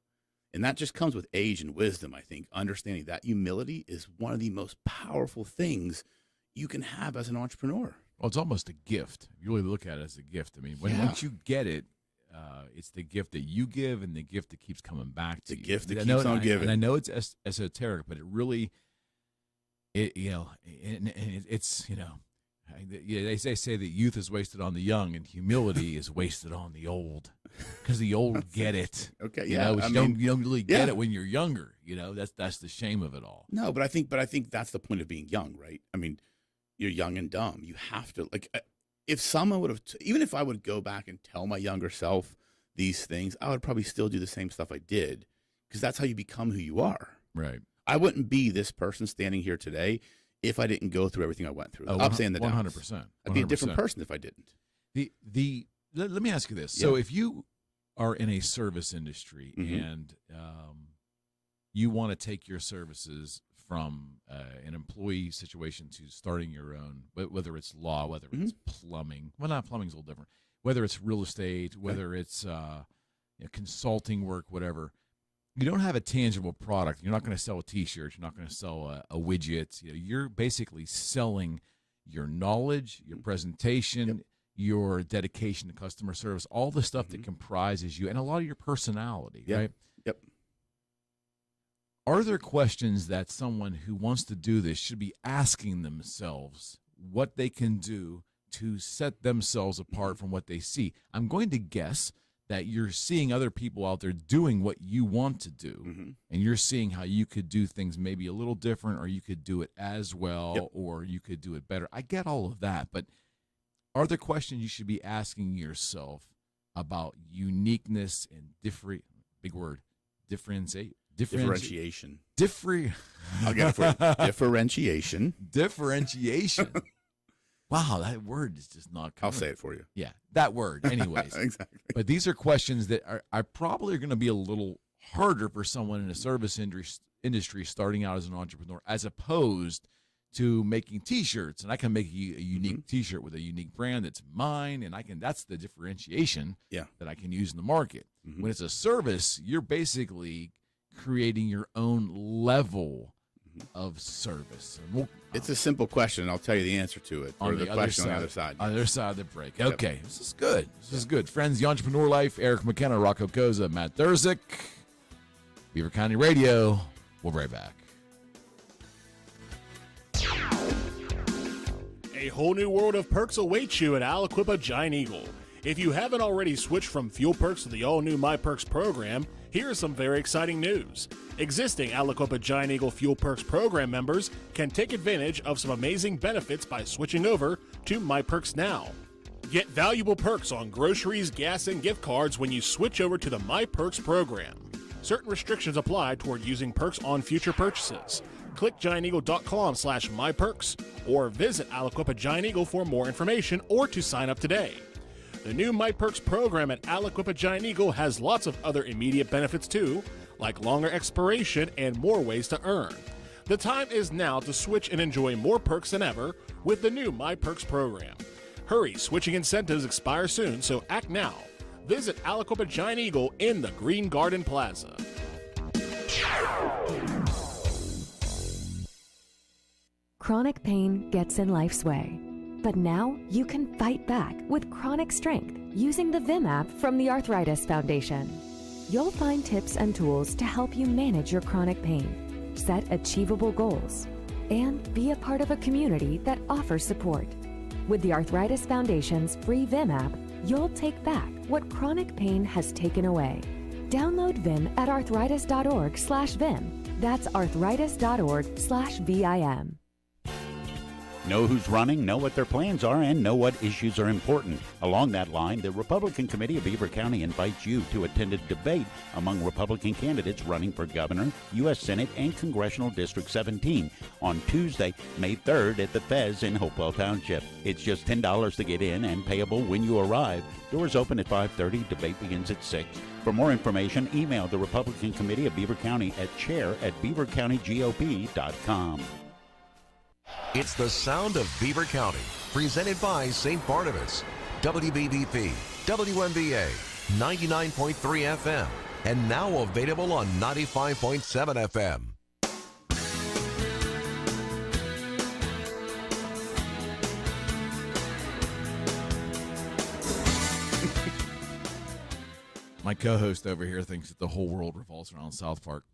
And that just comes with age and wisdom, I think. Understanding that humility is one of the most powerful things you can have as an entrepreneur. Well, it's almost a gift. You really look at it as a gift. I mean, once you get it, it's the gift that you give and the gift that keeps coming back to you. The gift that keeps on giving. And I know it's esoteric, but it really, it's, they say that youth is wasted on the young and humility is wasted on the old, because the old get it. Okay, you don't really get it when you're younger. That's the shame of it all. No, but I think that's the point of being young, right? I mean, you're young and dumb. You have to, like, if someone would have, even if I would go back and tell my younger self these things, I would probably still do the same stuff I did, because that's how you become who you are. Right. I wouldn't be this person standing here today if I didn't go through everything I went through. I'm saying that 100%. I'd be a different person if I didn't. Let me ask you this. So if you are in a service industry and you want to take your services from an employee situation to starting your own, whether it's law, whether it's plumbing, well, not plumbing's a little different, whether it's real estate, whether it's consulting work, whatever, you don't have a tangible product. You're not going to sell a T-shirt. You're not going to sell a widget. You're basically selling your knowledge, your presentation, your dedication to customer service, all the stuff that comprises you, and a lot of your personality, right? Yep. Are there questions that someone who wants to do this should be asking themselves what they can do to set themselves apart from what they see? I'm going to guess that you're seeing other people out there doing what you want to do, and you're seeing how you could do things maybe a little different, or you could do it as well, or you could do it better. I get all of that, but are there questions you should be asking yourself about uniqueness and differentiation? I'll get it for you. Differentiation. Differentiation. Wow, that word is just not coming. I'll say it for you. Yeah, that word. Anyways. Exactly. But these are questions that are probably going to be a little harder for someone in a service industry starting out as an entrepreneur, as opposed to making T-shirts. And I can make a unique T-shirt with a unique brand that's mine, and that's the differentiation that I can use in the market. When it's a service, you're basically creating your own level of service. It's a simple question, and I'll tell you the answer to it. On the question on the other side. On the other side of the break. Okay, this is good. This is good. Friends, The Entrepreneur Life, Eric McKenna, Rocco Cozza, Matt Durzik, Beaver County Radio. We'll be right back. A whole new world of perks awaits you at Aliquippa Giant Eagle. If you haven't already switched from fuel perks to the all-new My Perks program, here's some very exciting news. Existing Aliquippa Giant Eagle Fuel Perks program members can take advantage of some amazing benefits by switching over to My Perks now. Get valuable perks on groceries, gas, and gift cards when you switch over to the My Perks program. Certain restrictions apply toward using perks on future purchases. Click gianteagle.com/myperks or visit Aliquippa Giant Eagle for more information or to sign up today. The new My Perks program at Aliquippa Giant Eagle has lots of other immediate benefits too, like longer expiration and more ways to earn. The time is now to switch and enjoy more perks than ever with the new My Perks program. Hurry, switching incentives expire soon, so act now. Visit Aliquippa Giant Eagle in the Green Garden Plaza. Chronic pain gets in life's way. But now you can fight back with chronic strength using the VIM app from the Arthritis Foundation. You'll find tips and tools to help you manage your chronic pain, set achievable goals, and be a part of a community that offers support. With the Arthritis Foundation's free VIM app, you'll take back what chronic pain has taken away. Download VIM at arthritis.org/VIM. That's arthritis.org/VIM. Know who's running, know what their plans are, and know what issues are important. Along that line, the Republican Committee of Beaver County invites you to attend a debate among Republican candidates running for governor, U.S. Senate, and Congressional District 17 on Tuesday, May 3rd at the Fez in Hopewell Township. It's just $10 to get in and payable when you arrive. Doors open at 5:30. Debate begins at 6. For more information, email the Republican Committee of Beaver County at chair@beavercountygop.com. It's the sound of Beaver County, presented by St. Barnabas, WBVP, WMBA, 99.3 FM, and now available on 95.7 FM. My co-host over here thinks that the whole world revolves around South Park.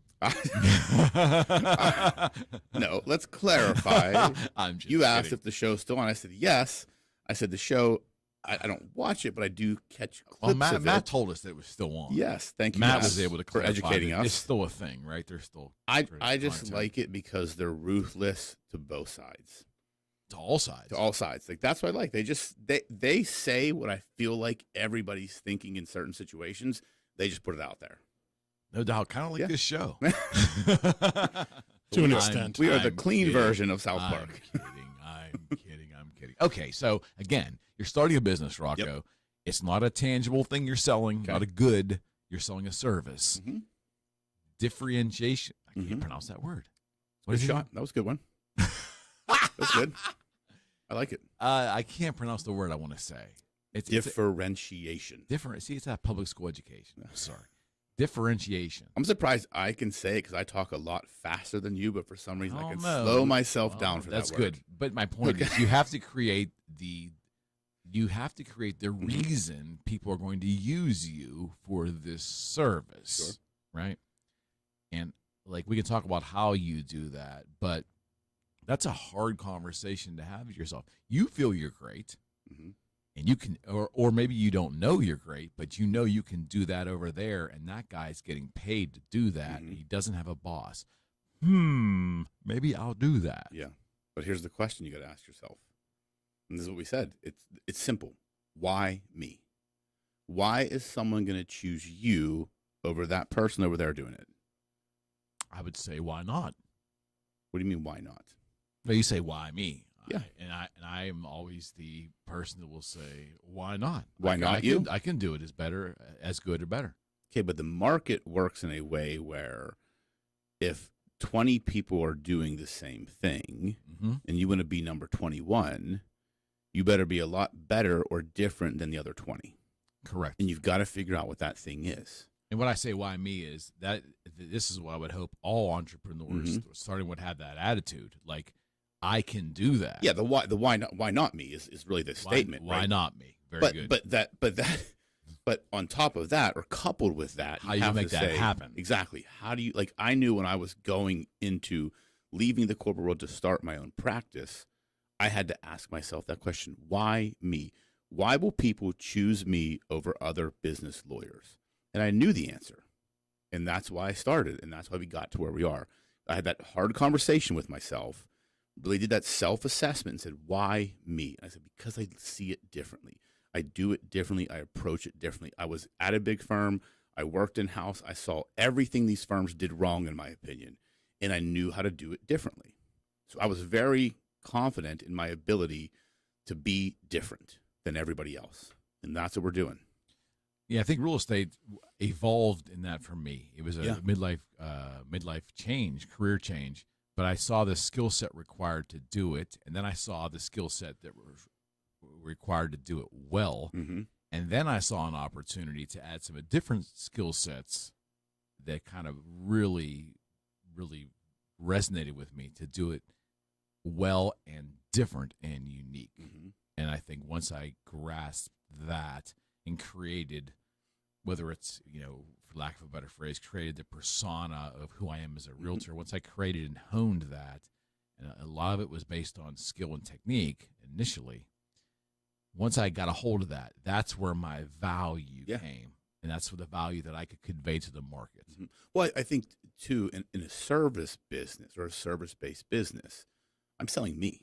No, let's clarify. I'm just you asked kidding. if the show's still on. I said yes. I said the show. I don't watch it, but I do catch clips Well, of it. Matt told us that it was still on. Yes, thank you. Matt was able to for clarify educating that us. It's still a thing, right? They're still. I just like it because they're ruthless to both sides. To all sides. To all sides. Like that's what I like. They say what I feel like everybody's thinking in certain situations. They just put it out there. No doubt, kind of like this show. To an extent. We are the clean version of South Park. I'm kidding. Okay, so again, you're starting a business, Rocco. Yep. It's not a tangible thing you're selling, not a good. You're selling a service. Mm-hmm. Differentiation. I can't pronounce that word. What Good is it? shot. That was a good one. That's good. I like it. I can't pronounce the word I want to say. It's differentiation. See, it's that public school education. I'm sorry. Differentiation. I'm surprised I can say it because I talk a lot faster than you, but for some reason I can slow myself down for that word. That's good. But my point is you have to create the reason people are going to use you for this service. Sure. Right? And like we can talk about how you do that, but that's a hard conversation to have with yourself. You feel you're great, and you can, or maybe you don't know you're great, but you know you can do that over there, and that guy's getting paid to do that, and he doesn't have a boss. Maybe I'll do that. Yeah, but here's the question you got to ask yourself, and this is what we said. It's simple. Why me? Why is someone going to choose you over that person over there doing it? I would say, why not? What do you mean, why not? Well, you say, why me? Yeah. I am always the person that will say, why not? Why not you? I can do it as good or better. Okay, but the market works in a way where if 20 people are doing the same thing and you want to be number 21, you better be a lot better or different than the other 20. Correct. And you've got to figure out what that thing is. And what I say, why me, is that this is what I would hope all entrepreneurs starting would have that attitude. Like, I can do that. Yeah, the why not me is really the statement. Why right? not me? Very good. But on top of that, or coupled with that, how do you make that happen? Exactly. How do you, like, I knew when I was going into leaving the corporate world to start my own practice, I had to ask myself that question: why me? Why will people choose me over other business lawyers? And I knew the answer. And that's why I started. And that's why we got to where we are. I had that hard conversation with myself, really did that self-assessment and said, why me? And I said, because I see it differently. I do it differently. I approach it differently. I was at a big firm. I worked in-house. I saw everything these firms did wrong, in my opinion. And I knew how to do it differently. So I was very confident in my ability to be different than everybody else. And that's what we're doing. Yeah, I think real estate evolved in that for me. It was a midlife change, career change. But I saw the skill set required to do it, and then I saw the skill set that was required to do it well. And then I saw an opportunity to add some different skill sets that kind of really, really resonated with me to do it well and different and unique. And I think once I grasped that and created, whether it's, for lack of a better phrase, created the persona of who I am as a realtor, once I created and honed that, and a lot of it was based on skill and technique initially, once I got a hold of that, that's where my value came. And that's the value that I could convey to the market. Well, I think, too, in a service business or a service-based business, I'm selling me.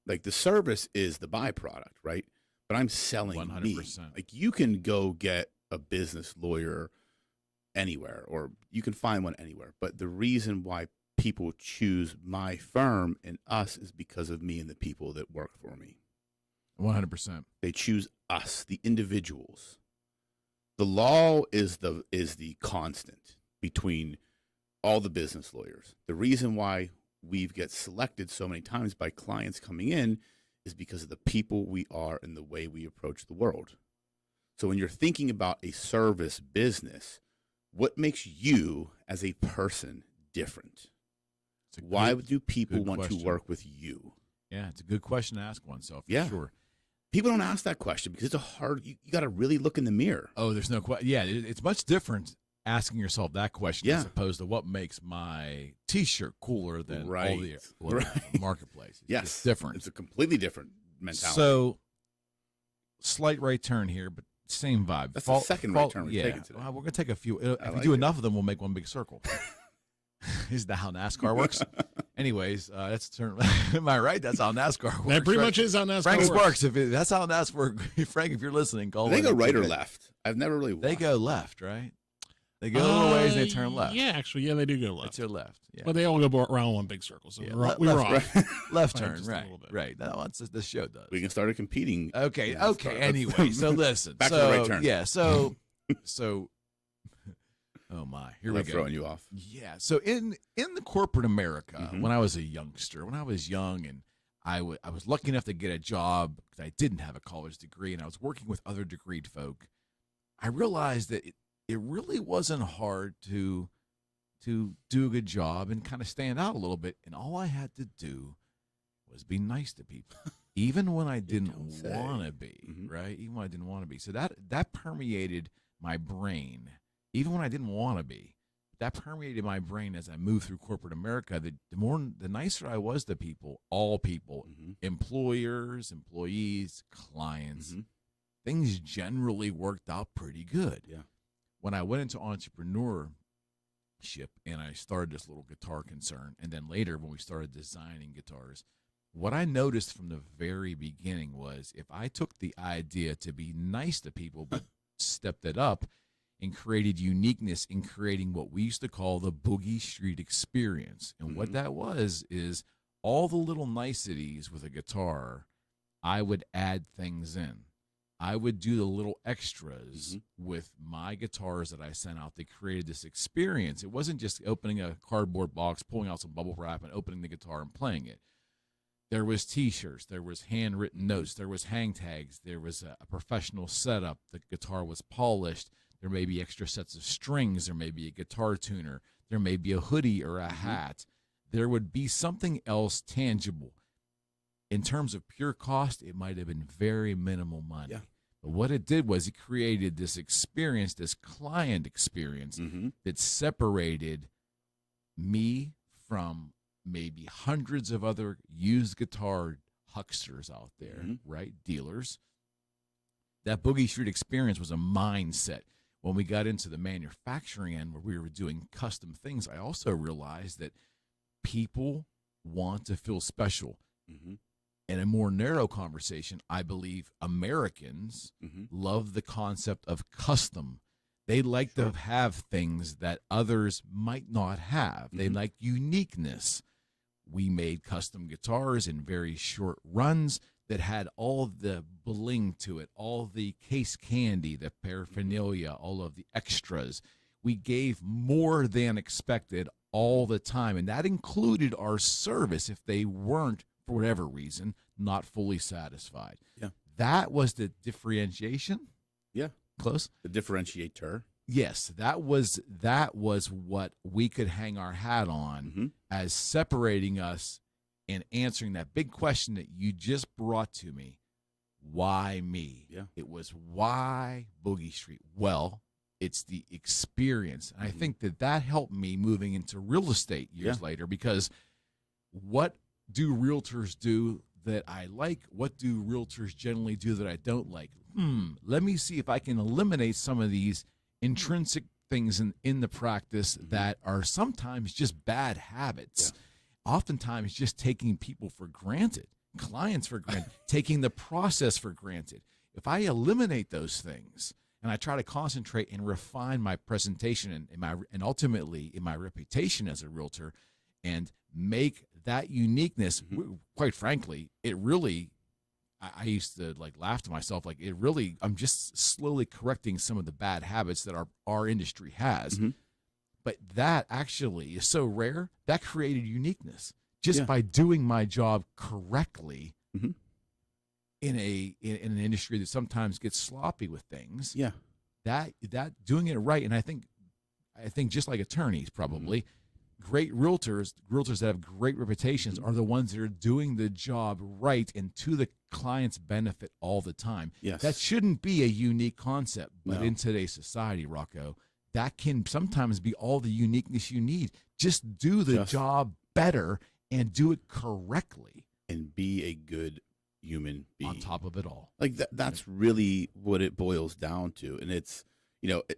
Like, the service is the byproduct, right? But I'm selling 100%. Me. Like, you can go get a business lawyer anywhere, or you can find one anywhere. But the reason why people choose my firm and us is because of me and the people that work for me. 100%. They choose us, the individuals. The law is the constant between all the business lawyers. The reason why we get selected so many times by clients coming in is because of the people we are and the way we approach the world. So when you're thinking about a service business, what makes you as a person different? Why do people want to work with you? Yeah, it's a good question to ask oneself, for sure. People don't ask that question because it's a hard, you got to really look in the mirror. Oh, there's no question. Yeah, it's much different asking yourself that question as opposed to what makes my T-shirt cooler than all the marketplace. Yes. It's different. It's a completely different mentality. So, slight right turn here, but same vibe. That's the second right turn we've taken today. Well, we're going to take a few. If we do enough of them, we'll make one big circle. Is that how NASCAR works? Anyways, that's turn. Am I right? That's how NASCAR works. That pretty much is how NASCAR Frank works. Sparks, that's how NASCAR. Frank, if you're listening, call. They go right or left? I've never really watched. They go left, right? They go a little ways and they turn left. Yeah, actually, they do go left. It's your left. Yeah. But they all go around one big circle. So we were off. Left turn, right. That's what this show does. We can start competing. Okay. Anyway, so listen. Back to the right turn. Yeah, so oh my, here we go. Throwing you off. Yeah. So in the corporate America, when I was a youngster, when I was young, and I was lucky enough to get a job because I didn't have a college degree, and I was working with other degreed folk, I realized that it really wasn't hard to do a good job and kind of stand out a little bit. And all I had to do was be nice to people, even when I didn't want to be, right? Even when I didn't want to be. So that permeated my brain, even when I didn't want to be. that permeated my brain as I moved through corporate America. The nicer I was to people, all people, employers, employees, clients, things generally worked out pretty good. Yeah. When I went into entrepreneurship and I started this little guitar concern, and then later when we started designing guitars, what I noticed from the very beginning was if I took the idea to be nice to people but stepped it up and created uniqueness in creating what we used to call the Boogie Street experience. And what that was is all the little niceties with a guitar, I would add things in. I would do the little extras with my guitars that I sent out that created this experience. It wasn't just opening a cardboard box, pulling out some bubble wrap, and opening the guitar and playing it. There was T-shirts, there was handwritten notes, there was hang tags, there was a professional setup. The guitar was polished. There may be extra sets of strings. There may be a guitar tuner. There may be a hoodie or a hat. There would be something else tangible. In terms of pure cost, it might have been very minimal money. Yeah. But what it did was it created this experience, this client experience that separated me from maybe hundreds of other used guitar hucksters out there, right? Dealers. That Boogie Street experience was a mindset. When we got into the manufacturing end where we were doing custom things, I also realized that people want to feel special. In a more narrow conversation, I believe Americans love the concept of custom. They like to have things that others might not have. They like uniqueness. We made custom guitars in very short runs that had all the bling to it, all the case candy, the paraphernalia, all of the extras. We gave more than expected all the time, and that included our service if they weren't, for whatever reason, not fully satisfied. Yeah. That was the differentiation. Yeah. Close. The differentiator. Yes, that was what we could hang our hat on as separating us and answering that big question that you just brought to me. Why me? Yeah. It was why Boogie Street? Well, it's the experience. And I think that helped me moving into real estate years later, because what do realtors do that I like? What do realtors generally do that I don't like? Let me see if I can eliminate some of these intrinsic things in the practice that are sometimes just bad habits. Oftentimes just taking people for granted, clients for granted, taking the process for granted. If I eliminate those things and I try to concentrate and refine my presentation and ultimately in my reputation as a realtor and make that uniqueness, quite frankly, it really, I used to laugh to myself, I'm just slowly correcting some of the bad habits that our industry has. But that actually is so rare, that created uniqueness just by doing my job correctly in an industry that sometimes gets sloppy with things. Yeah. That doing it right, and I think just like attorneys probably, great realtors that have great reputations are the ones that are doing the job right and to the client's benefit all the time. Yes. That shouldn't be a unique concept, but No. in today's society, Rocco, that can sometimes be all the uniqueness you need. Just do the job better and do it correctly. And be a good human being. On top of it all. That's really what it boils down to. And it's,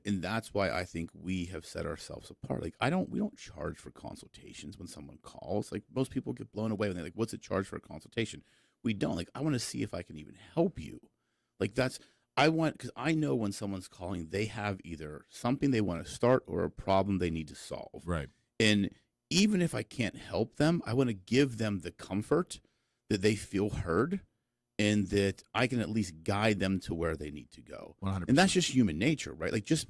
and that's why I think we have set ourselves apart. We don't charge for consultations when someone calls. Most people get blown away when they're like, what's it charge for a consultation? We don't. I want to see if I can even help you. Because I know when someone's calling, they have either something they want to start or a problem they need to solve. Right. And even if I can't help them, I want to give them the comfort that they feel heard and that I can at least guide them to where they need to go. 100%. And that's just human nature, right? Just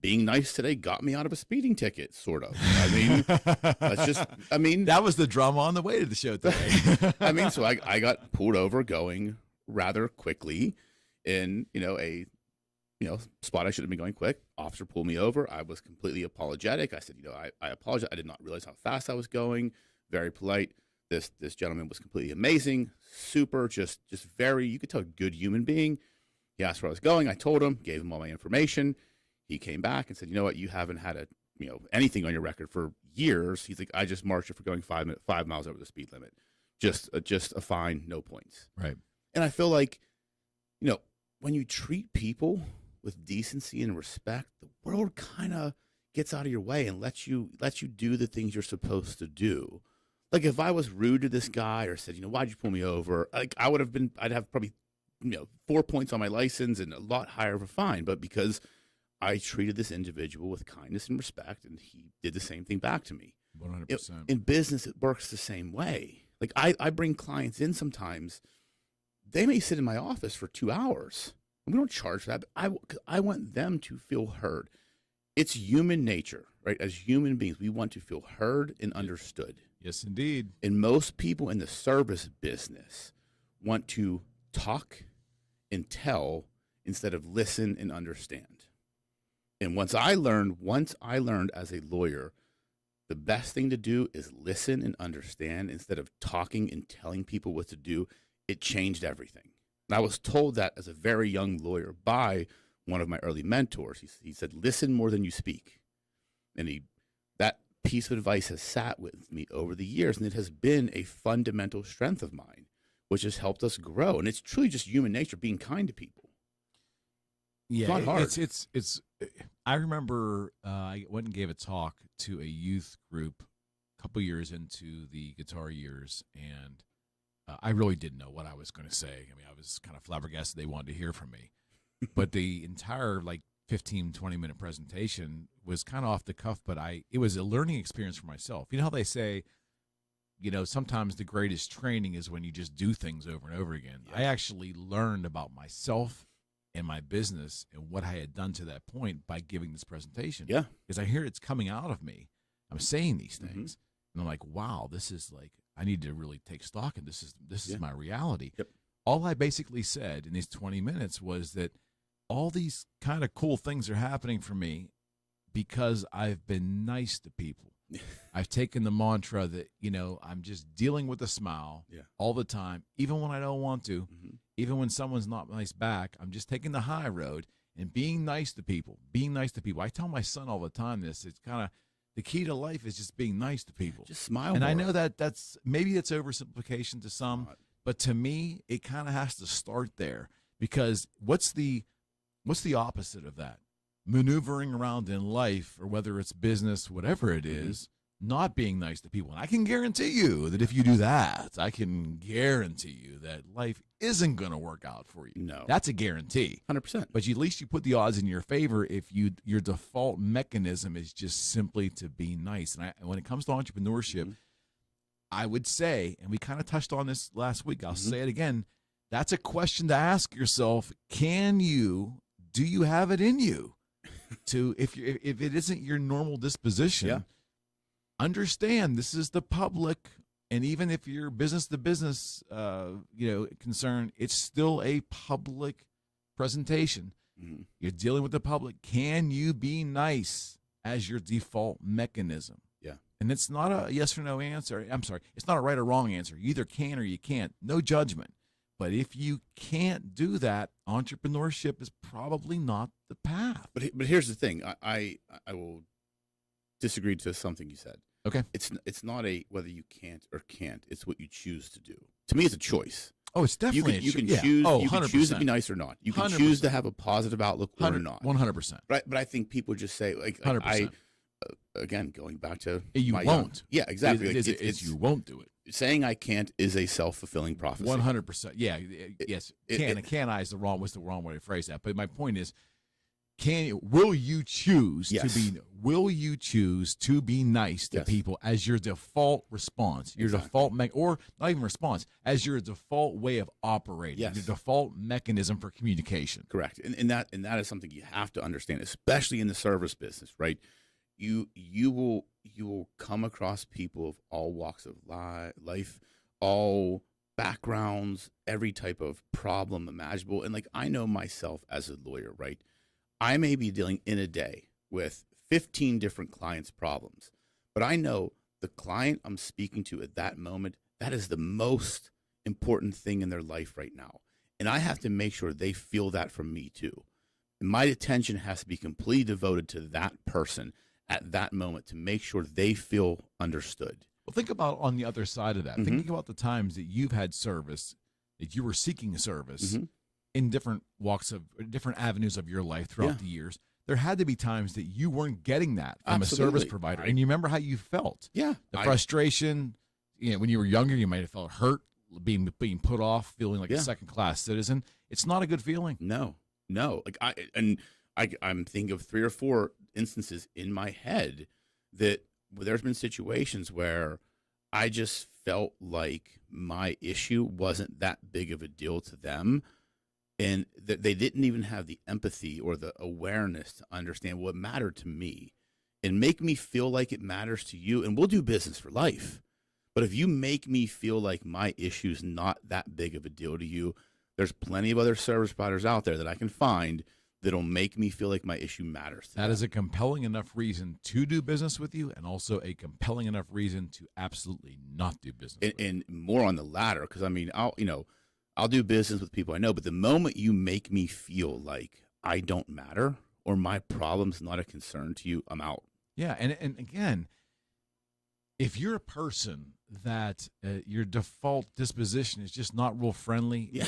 being nice today got me out of a speeding ticket, sort of. That was the drama on the way to the show today. So I got pulled over going rather quickly in, a spot I should have been going quick. Officer pulled me over. I was completely apologetic. I said, I apologize. I did not realize how fast I was going. Very polite. This gentleman was completely amazing, super, just very, you could tell, a good human being. He asked where I was going. I told him, gave him all my information. He came back and said, you know what, you haven't had a anything on your record for years. He's like, I just marched you for going 5 miles over the speed limit. Just a fine, no points. Right. And I feel like, when you treat people with decency and respect, the world kind of gets out of your way and lets you do the things you're supposed to do. Like if I was rude to this guy or said, why'd you pull me over? Like I'd have probably, 4 points on my license and a lot higher of a fine. But because I treated this individual with kindness and respect, and he did the same thing back to me. 100%. In business, it works the same way. Like I bring clients in sometimes. They may sit in my office for 2 hours. We don't charge that, but I want them to feel heard. It's human nature, right? As human beings, we want to feel heard and understood. Yes, indeed. And most people in the service business want to talk and tell instead of listen and understand. And once I learned as a lawyer, the best thing to do is listen and understand instead of talking and telling people what to do. It changed everything. And I was told that as a very young lawyer by one of my early mentors. He said, listen more than you speak. And that piece of advice has sat with me over the years, and it has been a fundamental strength of mine, which has helped us grow. And it's truly just human nature, being kind to people. Yeah, it's not hard. It's I remember I went and gave a talk to a youth group a couple years into the guitar years, and I really didn't know what I was going to say. I mean, I was kind of flabbergasted they wanted to hear from me. But the entire 15, 20-minute presentation was kind of off the cuff, but it was a learning experience for myself. You know how they say, sometimes the greatest training is when you just do things over and over again. Yeah. I actually learned about myself and my business and what I had done to that point by giving this presentation. Yeah. Because I hear it's coming out of me. I'm saying these things. And I'm like, wow, this is I need to really take stock, and this is my reality. Yep. All I basically said in these 20 minutes was that all these kind of cool things are happening for me because I've been nice to people. I've taken the mantra that, I'm just dealing with a smile all the time, even when I don't want to, even when someone's not nice back. I'm just taking the high road and being nice to people, I tell my son all the time this. It's kind of the key to life is just being nice to people. Just smile and more. I know that's oversimplification to some, but to me, it kind of has to start there, because what's the opposite of that? Maneuvering around in life, or whether it's business, whatever it is, not being nice to people. And I can guarantee you that if you do that, I can guarantee you that life isn't going to work out for you. No. That's a guarantee. 100%. But at least you put the odds in your favor if your default mechanism is just simply to be nice. And when it comes to entrepreneurship, I would say, and we kind of touched on this last week, I'll say it again, that's a question to ask yourself. Do you have it in you to, if it isn't your normal disposition, understand this is the public, and even if you're business to business, concern, it's still a public presentation. You're dealing with the public. Can you be nice as your default mechanism? Yeah. And it's not a yes or no answer. I'm sorry. It's not a right or wrong answer. You either can or you can't. No judgment. But if you can't do that, entrepreneurship is probably not the path. But here's the thing. I will disagree to something you said. Okay. It's not a whether you can't or can't. It's what you choose to do. To me, it's a choice. Oh, it's definitely you can choose. You 100%. can choose to be nice or not. You can 100%. choose to have a positive outlook or not. 100%. Right, but I think people just say 100%. Again, going back to you won't. Yeah, exactly. It's you won't do it. Saying I can't is a self-fulfilling prophecy. 100%. Yeah. Yes. Can I is the wrong way to phrase that. But my point is, will you choose to be nice to people as your default response, your default or not even response, as your default way of operating, your default mechanism for communication? Correct. And that is something you have to understand, especially in the service business, right? You will come across people of all walks of life, all backgrounds, every type of problem imaginable. And I know myself as a lawyer, right? I may be dealing in a day with 15 different clients' problems, but I know the client I'm speaking to at that moment, that is the most important thing in their life right now. And I have to make sure they feel that from me too. And my attention has to be completely devoted to that person at that moment to make sure they feel understood. Well, think about on the other side of that. Mhm. Thinking about the times that you've had service, that you were seeking service Mhm. in different different avenues of your life throughout Yeah. the years. There had to be times that you weren't getting that from a service Absolutely. provider, and you remember how you felt. Yeah. The frustration. When you were younger, you might have felt hurt, being put off, feeling like Yeah. a second-class citizen. It's not a good feeling. No. Like I'm thinking of 3 or 4 instances in my head that there's been situations where I just felt like my issue wasn't that big of a deal to them, and that they didn't even have the empathy or the awareness to understand what mattered to me and make me feel like it matters to you. And we'll do business for life. But if you make me feel like my issue's not that big of a deal to you, there's plenty of other service providers out there that I can find that'll make me feel like my issue matters to That them. is a compelling enough reason to do business with you, and also a compelling enough reason to absolutely not do business. And more on the latter, because I'll do business with people I know, but the moment you make me feel like I don't matter or my problem's not a concern to you, I'm out. Yeah, and again, if you're a person that your default disposition is just not real friendly,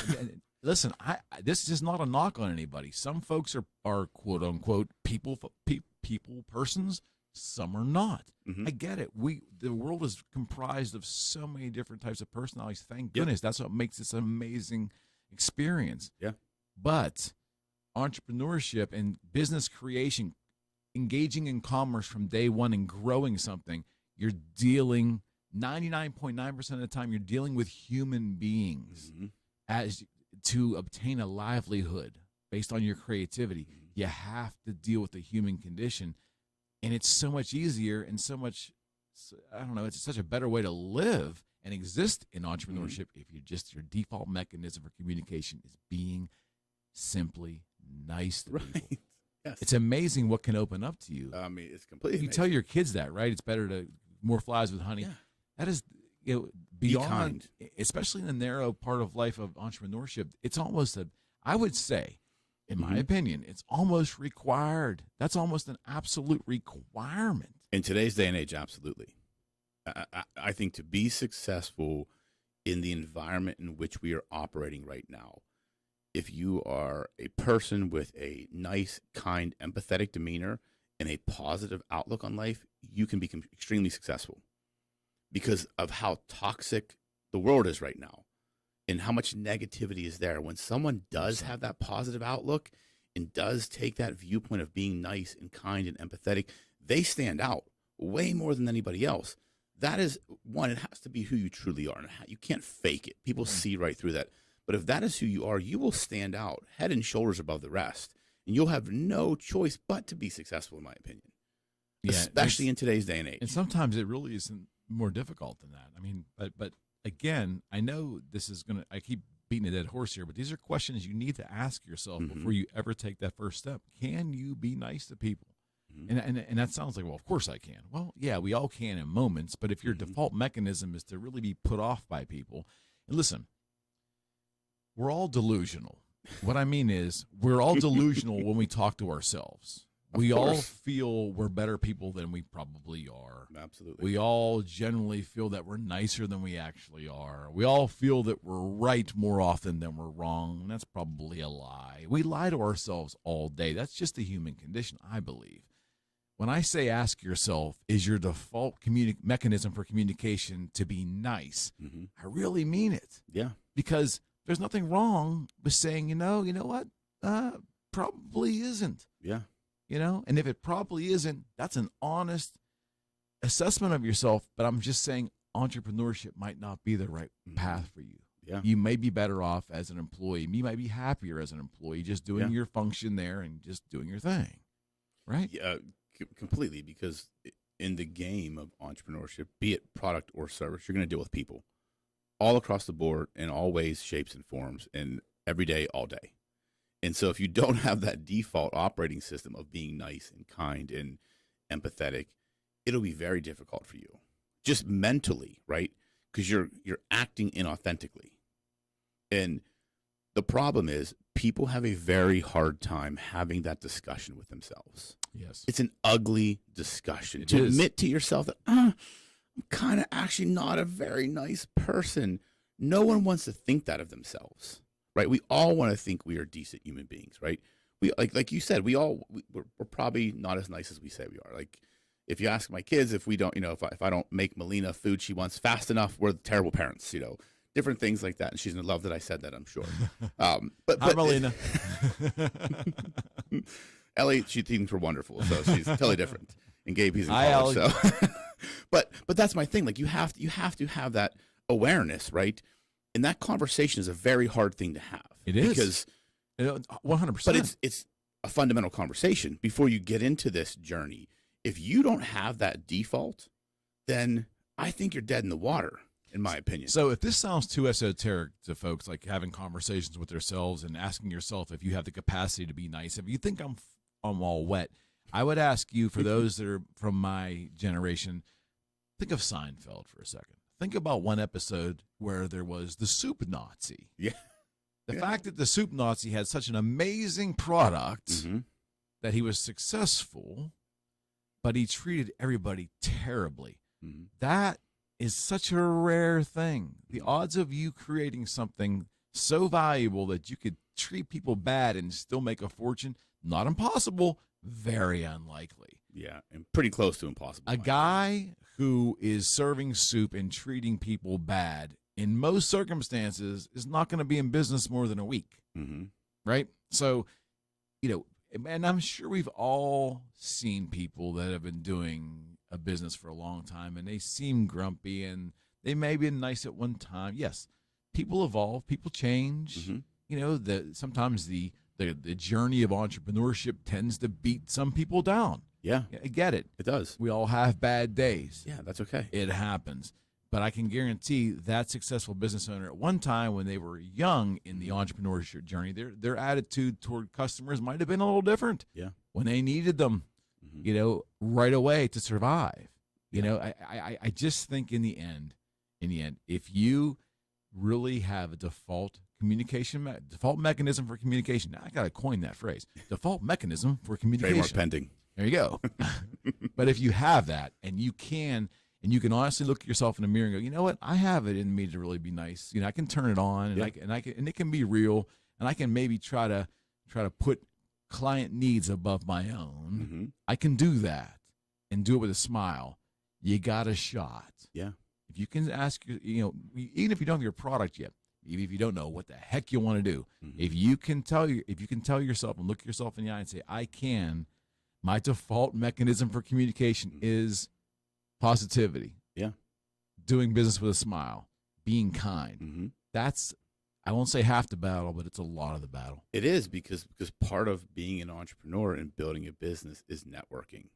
listen, this is not a knock on anybody. Some folks are quote unquote people persons. Some are not. Mhm. I get it. The world is comprised of so many different types of personalities. Thank goodness. That's what makes this an amazing experience. Yeah. But entrepreneurship and business creation, engaging in commerce from day one and growing something, you're dealing 99.9% of the time, you're dealing with human beings as to obtain a livelihood based on your creativity. You have to deal with the human condition. And it's so much easier and so much, I don't know, it's such a better way to live and exist in entrepreneurship if your default mechanism for communication is being simply nice to people. Yes. It's amazing what can open up to you. I mean, it's completely You tell your kids that, right? It's better to more flies with honey. Yeah. That is, beyond, especially in the narrow part of life of entrepreneurship, it's almost I would say, in my opinion, it's almost required. That's almost an absolute requirement. In today's day and age, absolutely. I think to be successful in the environment in which we are operating right now, if you are a person with a nice, kind, empathetic demeanor and a positive outlook on life, you can become extremely successful because of how toxic the world is right now and how much negativity is there. When someone does have that positive outlook and does take that viewpoint of being nice and kind and empathetic, they stand out way more than anybody else. That is one, it has to be who you truly are. And you can't fake it. People see right through that. But if that is who you are, you will stand out head and shoulders above the rest. And you'll have no choice but to be successful, in my opinion. Yeah, especially in today's day and age. And sometimes it really isn't more difficult than that. I mean, but again, I know this is going to, I keep beating a dead horse here, but these are questions you need to ask yourself before you ever take that first step. Can you be nice to people? And that sounds like, well, of course I can. Well, yeah, we all can in moments, but if your default mechanism is to really be put off by people, and listen, we're all delusional. What I mean is we're all delusional when we talk to ourselves. We all feel we're better people than we probably are. Absolutely. We all generally feel that we're nicer than we actually are. We all feel that we're right more often than we're wrong. And that's probably a lie. We lie to ourselves all day. That's just the human condition, I believe. When I say ask yourself, is your default mechanism for communication to be nice? I really mean it. Yeah. Because there's nothing wrong with saying, you know what? Probably isn't. Yeah. And if it probably isn't, that's an honest assessment of yourself. But I'm just saying entrepreneurship might not be the right path for you. Yeah. You may be better off as an employee. You might be happier as an employee, just doing your function there and just doing your thing. Right? Yeah, completely. Because in the game of entrepreneurship, be it product or service, you're going to deal with people all across the board in all ways, shapes, and forms, and every day, all day. And so if you don't have that default operating system of being nice and kind and empathetic, it'll be very difficult for you, just mentally, right? Because you're acting inauthentically. And the problem is people have a very hard time having that discussion with themselves. Yes. It's an ugly discussion. It to is. admit to yourself that I'm kind of actually not a very nice person. No one wants to think that of themselves, right? We all want to think we are decent human beings, right? We like you said, we're probably not as nice as we say we are. Like if you ask my kids if we don't, if I don't make Melina food she wants fast enough, we're terrible parents, different things like that. And she's going to love that I said that, I'm sure. But Melina. Ellie, she thinks we're wonderful, so she's totally different. And Gabe, he's in Hi, college, Ellie. so. but that's my thing. Like you have to have that awareness, right? And that conversation is a very hard thing to have. It is. Because 100%. But it's a fundamental conversation before you get into this journey. If you don't have that default, then I think you're dead in the water, in my opinion. So if this sounds too esoteric to folks, like having conversations with themselves and asking yourself if you have the capacity to be nice, if you think I'm all wet, I would ask you, for those that are from my generation, think of Seinfeld for a second. Think about one episode where there was the soup Nazi. Yeah. The fact that the soup Nazi had such an amazing product that he was successful, but he treated everybody terribly. That is such a rare thing. The odds of you creating something so valuable that you could treat people bad and still make a fortune, not impossible, very unlikely. Yeah, and pretty close to impossible. A guy who is serving soup and treating people bad in most circumstances is not going to be in business more than a week, right? So, and I'm sure we've all seen people that have been doing a business for a long time and they seem grumpy and they may have been nice at one time. Yes, people evolve, people change. Sometimes the journey of entrepreneurship tends to beat some people down. Yeah. I get it. It does. We all have bad days. Yeah, that's okay. It happens. But I can guarantee that successful business owner at one time when they were young in the entrepreneurship journey, their attitude toward customers might have been a little different. Yeah. When they needed them, right away to survive. I just think in the end, if you really have a default mechanism for communication. Now, I got to coin that phrase. Default mechanism for communication. Trademark pending. There you go. But if you have that and you can honestly look at yourself in the mirror and go, you know what? I have it in me to really be nice. I can turn it on and it can be real, and I can maybe try to put client needs above my own. I can do that and do it with a smile. You got a shot. Yeah. If you can ask, even if you don't have your product yet, even if you don't know what the heck you want to do, if you can tell yourself and look yourself in the eye and say, I can, my default mechanism for communication is positivity. Yeah. Doing business with a smile, being kind. That's, I won't say half the battle, but it's a lot of the battle. It is because part of being an entrepreneur and building a business is networking.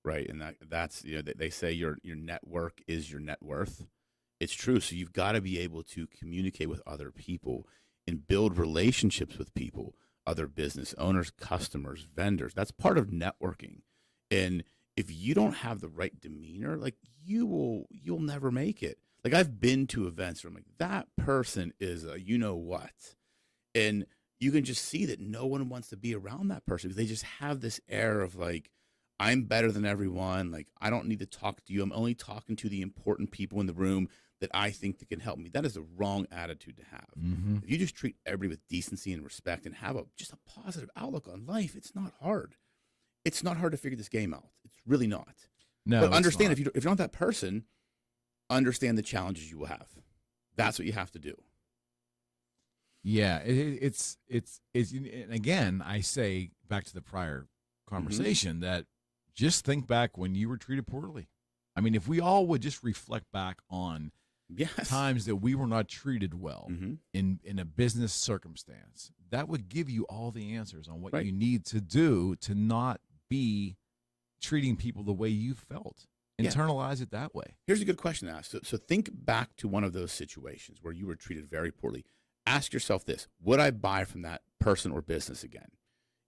Right. And that's, they say your network is your net worth. It's true. So you've got to be able to communicate with other people and build relationships with people, other business owners, customers, vendors. That's part of networking. And if you don't have the right demeanor, like you'll never make it. Like I've been to events where I'm like, that person is a you-know-what. And you can just see that no one wants to be around that person because they just have this air of like, I'm better than everyone. Like, I don't need to talk to you. I'm only talking to the important people in the room that I think that can help me. That is the wrong attitude to have. If you just treat everybody with decency and respect and have just a positive outlook on life, it's not hard. It's not hard to figure this game out. It's really not. No, but understand if you're not that person, understand the challenges you will have. That's what you have to do. Yeah, it's and again, I say back to the prior conversation that just think back when you were treated poorly. I mean, if we all would just reflect back on times that we were not treated well in a business circumstance, that would give you all the answers on what you need to do to not be treating people the way you felt. Internalize it that way. Here's a good question to ask. So think back to one of those situations where you were treated very poorly. Ask yourself this: would I buy from that person or business again?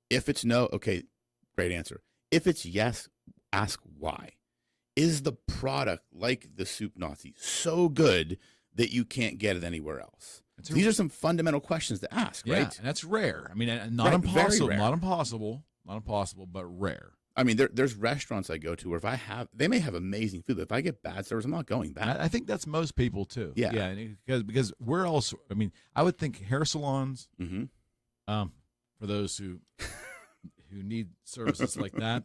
If it's no, okay, great answer. If it's yes, ask why. Is the product, like the soup Nazi, so good that you can't get it anywhere else? These are some fundamental questions to ask, right? And that's rare. I mean, not impossible, but rare. I mean, there's restaurants I go to where they may have amazing food, but if I get bad service, I'm not going back. I think that's most people too. Yeah. Yeah, because we're also. I mean, I would think hair salons. For those who need services like that,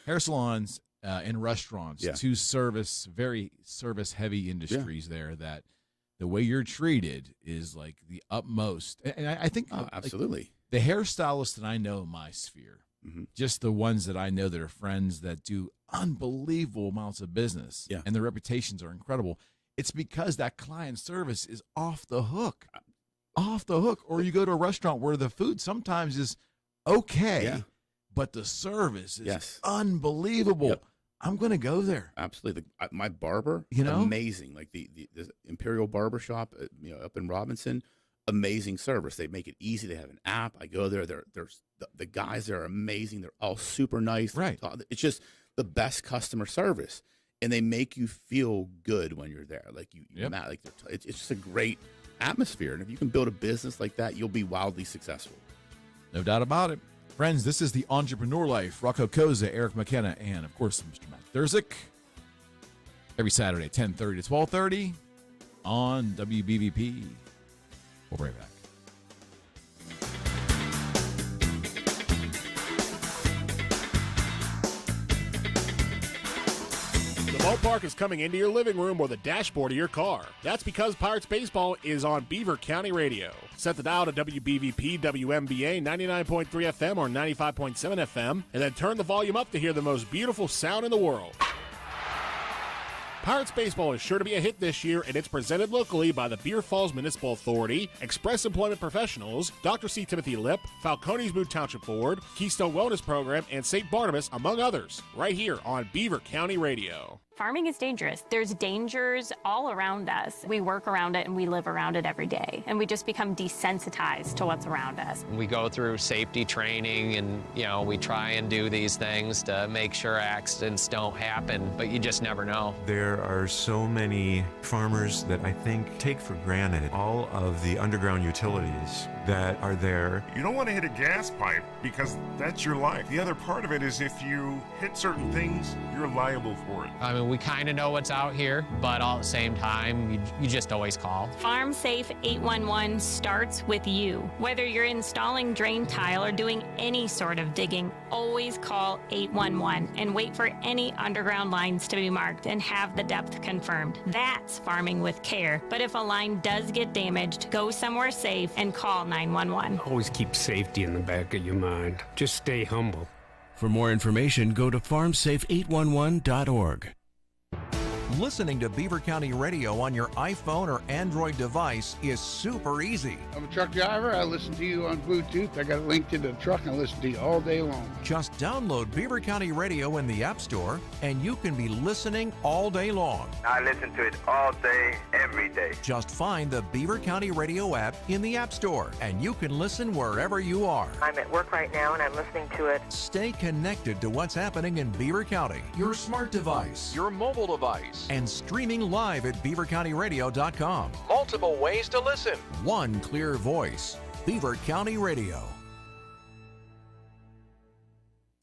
hair salons and restaurants, two very service heavy industries there. That the way you're treated is like the utmost. And I think absolutely like, the hairstylists that I know in my sphere. Just the ones that I know that are friends that do unbelievable amounts of business, and their reputations are incredible. It's because that client service is off the hook. Or you go to a restaurant where the food sometimes is okay, but the service is unbelievable. Yep. I'm going to go there. Absolutely. My barber, amazing. Like the Imperial Barber Shop, up in Robinson, amazing service. They make it easy. They have an app. I go there. The guys there are amazing. They're all super nice. Right. It's just the best customer service, and they make you feel good when you're there. Like it's just a great atmosphere. And if you can build a business like that, you'll be wildly successful. No doubt about it. Friends, this is the Entrepreneur Life. Rocco Cozza, Eric McKenna, and of course, Mr. Matt Thurzik. Every Saturday, 10:30 to 12:30 on WBVP. We'll be right back. The ballpark is coming into your living room or the dashboard of your car. That's because Pirates Baseball is on Beaver County Radio. Set the dial to WBVP WMBA 99.3 FM or 95.7 FM, and then turn the volume up to hear the most beautiful sound in the world. Pirates Baseball is sure to be a hit this year, and it's presented locally by the Beer Falls Municipal Authority, Express Employment Professionals, Dr. C. Timothy Lipp, Falcones Boot Township Board, Keystone Wellness Program, and St. Barnabas, among others, right here on Beaver County Radio. Farming is dangerous. There's dangers all around us. We work around it and we live around it every day. And we just become desensitized to what's around us. We go through safety training and, we try and do these things to make sure accidents don't happen, but you just never know. There are so many farmers that I think take for granted all of the underground utilities that are there. You don't want to hit a gas pipe because that's your life. The other part of it is if you hit certain things, you're liable for it. I mean, we kind of know what's out here, but all at the same time, you just always call. Farm Safe 811 starts with you. Whether you're installing drain tile or doing any sort of digging, always call 811 and wait for any underground lines to be marked and have the depth confirmed. That's farming with care. But if a line does get damaged, go somewhere safe and call 911. Always keep safety in the back of your mind. Just stay humble. For more information, go to farmsafe811.org. Listening to Beaver County Radio on your iPhone or Android device is super easy. I'm a truck driver. I listen to you on Bluetooth. I got it linked into the truck and I listen to you all day long. Just download Beaver County Radio in the App Store and you can be listening all day long. I listen to it all day, every day. Just find the Beaver County Radio app in the App Store and you can listen wherever you are. I'm at work right now and I'm listening to it. Stay connected to what's happening in Beaver County, your smart device, your mobile device, and streaming live at beavercountyradio.com. Multiple ways to listen. One clear voice. Beaver County Radio.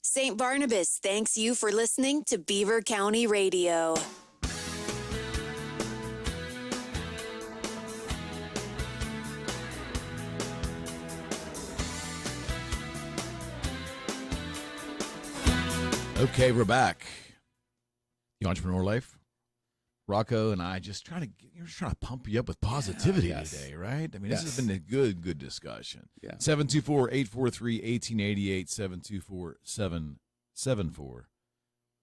St. Barnabas thanks you for listening to Beaver County Radio. Okay, we're back. The Entrepreneur Life. Rocco and I just trying to pump you up with positivity today, right? I mean, this has been a good discussion. 724-843-1888,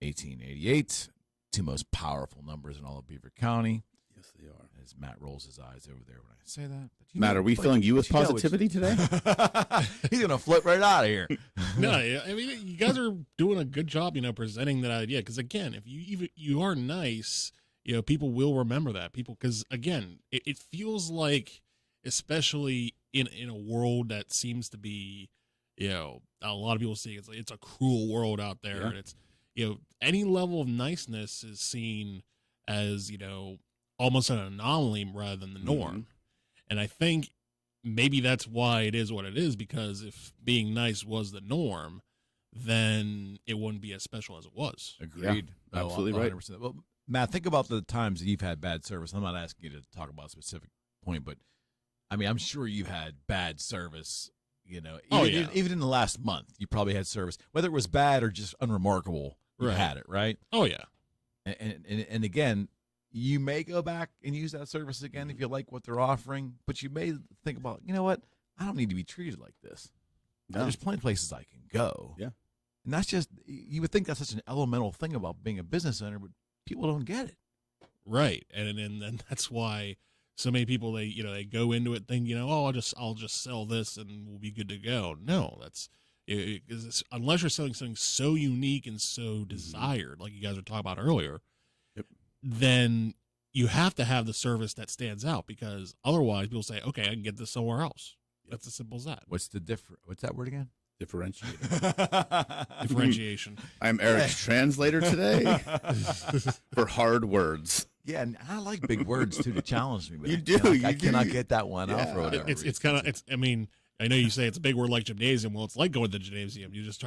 724-774-1888. Two most powerful numbers in all of Beaver County. Yes, they are. As Matt rolls his eyes over there when I say that. But Matt, are we filling you with positivity today? He's going to flip right out of here. No, I mean, you guys are doing a good job, presenting that idea. Because, again, if you are nice, people will remember that. Because, again, it feels like, especially in a world that seems to be, a lot of people see it's a cruel world out there. Yeah. And it's, any level of niceness is seen as, almost an anomaly rather than the norm. Mm-hmm. And I think maybe that's why it is what it is, because if being nice was the norm, then it wouldn't be as special as it was. Agreed. Yeah, absolutely right. 100%. Well, Matt, think about the times that you've had bad service. I'm not asking you to talk about a specific point, but I mean, I'm sure you had bad service. Even in the last month, you probably had service, whether it was bad or just unremarkable. You had it, right? Oh yeah. And again, you may go back and use that service again if you like what they're offering, but you may think about, you know what? I don't need to be treated like this. No. There's plenty of places I can go. Yeah. And that's just, you would think that's such an elemental thing about being a business owner, but people don't get it. Right. And that's why so many people, they go into it thinking, I'll just sell this and we'll be good to go. No, that's unless you're selling something so unique and so desired, like you guys were talking about earlier, then you have to have the service that stands out, because otherwise people say, okay, I can get this somewhere else. That's as simple as that. What's that word again? Differentiation. I'm Eric's translator today for hard words. Yeah, and I like big words too to challenge me. But you do. I cannot get that one off or whatever. It's kind of. I mean, I know you say it's a big word like gymnasium. Well, it's like going to the gymnasium. You just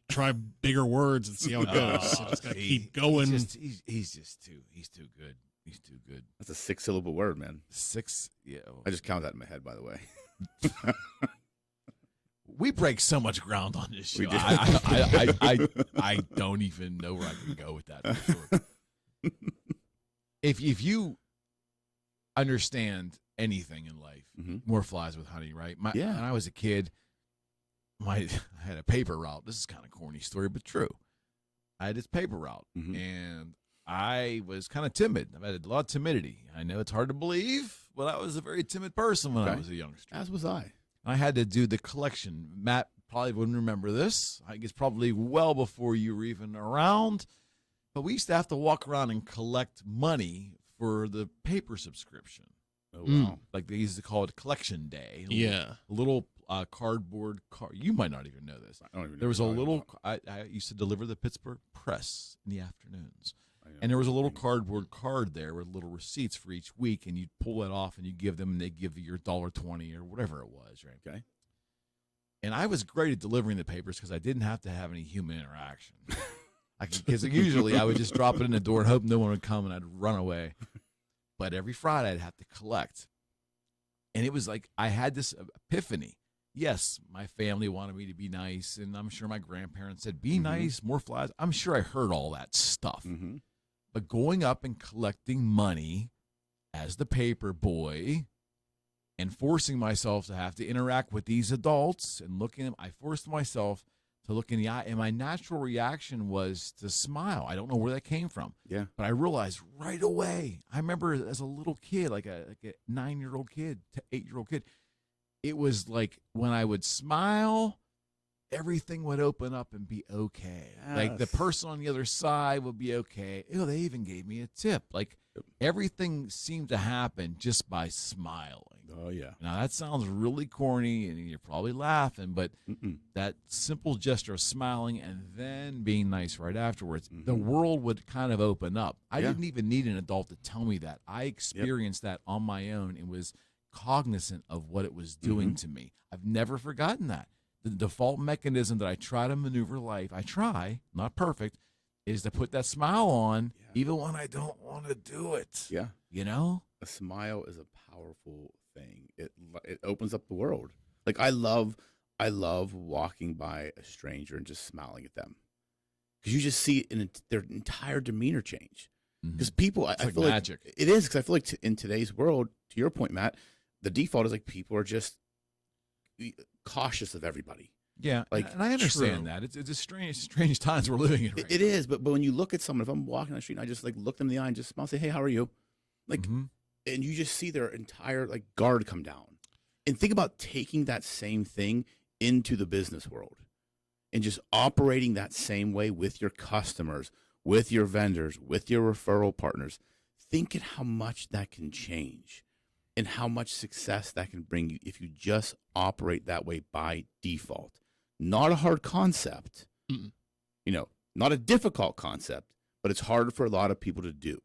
try bigger words and see how it goes. So just gotta keep going. He's too good. He's too good. That's a 6-syllable word, man. 6. Yeah. I just count that in my head, by the way. We break so much ground on this show. We do. I don't even know where I can go with that. For sure. If you understand anything in life, more flies with honey, right? When I was a kid, I had a paper route. This is kind of a corny story, but true. I had this paper route, and I was kind of timid. I've had a lot of timidity. I know it's hard to believe, but I was a very timid person when I was a youngster. As was I. I had to do the collection. Matt probably wouldn't remember this. I think it's probably well before you were even around. But we used to have to walk around and collect money for the paper subscription. Oh, wow. Like they used to call it collection day. Yeah. A little cardboard card. You might not even know this. I don't even know. There was a little, I used to deliver the Pittsburgh Press in the afternoons. And there was a little cardboard card there with little receipts for each week, and you'd pull it off and you give them, and they give you your $1.20 or whatever it was, right? Okay. And I was great at delivering the papers because I didn't have to have any human interaction. Because usually I would just drop it in the door and hope no one would come, and I'd run away. But every Friday I'd have to collect. And it was like I had this epiphany. Yes, my family wanted me to be nice, and I'm sure my grandparents said, be nice, more flies. I'm sure I heard all that stuff. But going up and collecting money as the paper boy and forcing myself to have to interact with these adults and I forced myself to look in the eye, and my natural reaction was to smile. I don't know where that came from. Yeah. But I realized right away, I remember as a little kid, like a 9-year-old kid, 8-year-old kid, it was like when I would smile, everything would open up and be okay. Yes. Like the person on the other side would be okay. They even gave me a tip. Like everything seemed to happen just by smiling. Oh, yeah. Now that sounds really corny and you're probably laughing, but that simple gesture of smiling and then being nice right afterwards, the world would kind of open up. I didn't even need an adult to tell me that. I experienced that on my own and was cognizant of what it was doing to me. I've never forgotten that. The default mechanism that I try to maneuver life, not perfect, is to put that smile on even when I don't want to do it. Yeah. You know? A smile is a powerful thing. It opens up the world. Like I love walking by a stranger and just smiling at them. Because you just see their entire demeanor change. Because people, I feel magic. Like it is, because I feel like in today's world, to your point, Matt, the default is like people are just cautious of everybody. Yeah, and I understand that. It's a strange times we're living in. It is, but when you look at someone, if I'm walking on the street and I just like look them in the eye and just smile, say, "Hey, how are you?" Like, and you just see their entire like guard come down. And think about taking that same thing into the business world and just operating that same way with your customers, with your vendors, with your referral partners. Think at how much that can change and how much success that can bring you if you just operate that way by default. Not a hard concept, not a difficult concept, but it's hard for a lot of people to do.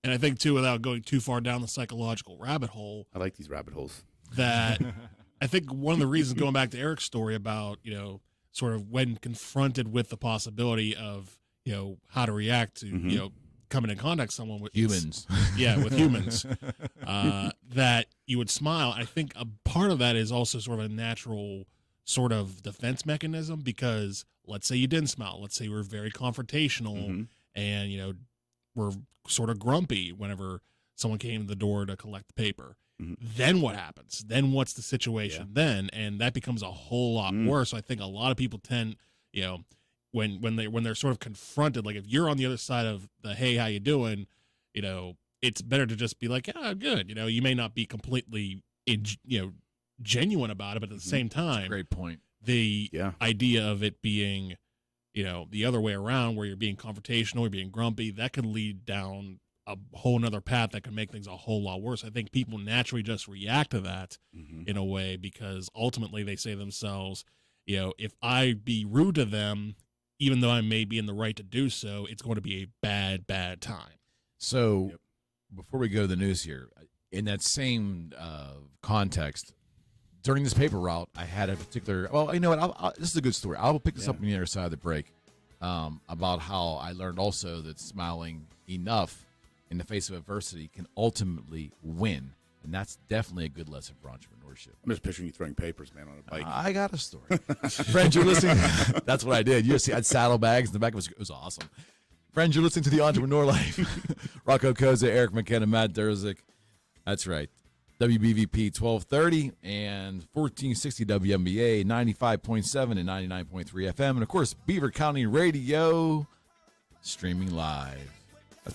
And I think, too, without going too far down the psychological rabbit hole. I like these rabbit holes. That I think one of the reasons, going back to Eric's story about, sort of when confronted with the possibility of, how to react to, coming in contact with someone with humans. With humans, that you would smile. I think a part of that is also sort of a natural sort of defense mechanism, because let's say you didn't smile. Let's say we're very confrontational and, we're sort of grumpy whenever someone came to the door to collect the paper. Then what happens? Then what's the situation then? And that becomes a whole lot worse. So I think a lot of people tend, when they're sort of confronted, like if you're on the other side of the, hey, how you doing? It's better to just be like, yeah, good. You may not be completely, genuine about it, but at the same time, that's a great point. The idea of it being, the other way around, where you're being confrontational, you're being grumpy, that could lead down a whole nother path that could make things a whole lot worse. I think people naturally just react to that in a way, because ultimately they say to themselves, if I be rude to them, even though I may be in the right to do so, it's going to be a bad, bad time. So before we go to the news here, in that same context, during this paper route, I had a particular, well, you know what, this is a good story. I'll pick this up on the other side of the break, about how I learned also that smiling enough in the face of adversity can ultimately win. And that's definitely a good lesson for entrepreneurship. I'm just picturing you throwing papers, man, on a bike. I got a story. Friends, you're listening. That's what I did. You see, I had saddlebags in the back. It was awesome. Friends, you're listening to The Entrepreneur Life. Rocco Cozza, Eric McKenna, Matt Durzik. That's right. WBVP 1230 and 1460 WMBA, 95.7 and 99.3 FM. And, of course, Beaver County Radio, streaming live.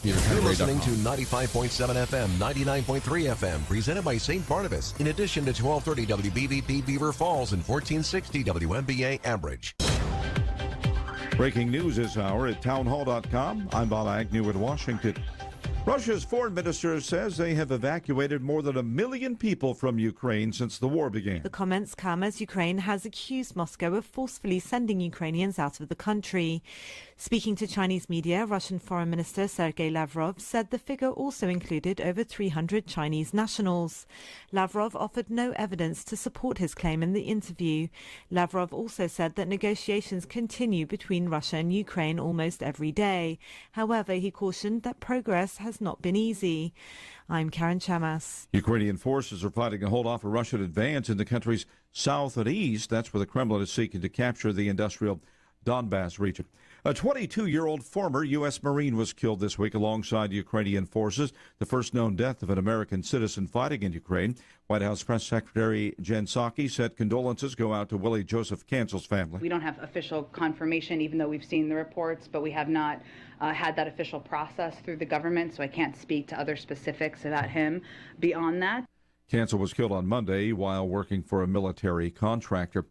You're listening to 95.7 FM, 99.3 FM, presented by St. Barnabas, in addition to 1230 WBVP Beaver Falls and 1460 WMBA Ambridge. Breaking news this hour at townhall.com. I'm Bob Agnew in Washington. Russia's foreign minister says they have evacuated more than 1 million people from Ukraine since the war began. The comments come as Ukraine has accused Moscow of forcefully sending Ukrainians out of the country. Speaking to Chinese media, Russian Foreign Minister Sergei Lavrov said the figure also included over 300 Chinese nationals. Lavrov offered no evidence to support his claim in the interview. Lavrov also said that negotiations continue between Russia and Ukraine almost every day. However, he cautioned that progress has not been easy. I'm Karen Chamas. Ukrainian forces are fighting to hold off a Russian advance in the country's south and east. That's where the Kremlin is seeking to capture the industrial Donbass region. A 22-year-old former U.S. Marine was killed this week alongside Ukrainian forces, the first known death of an American citizen fighting in Ukraine. White House Press Secretary Jen Psaki said condolences go out to Willie Joseph Cancel's family. We don't have official confirmation, even though we've seen the reports, but we have not had that official process through the government, so I can't speak to other specifics about him beyond that. Cancel was killed on Monday while working for a military contractor.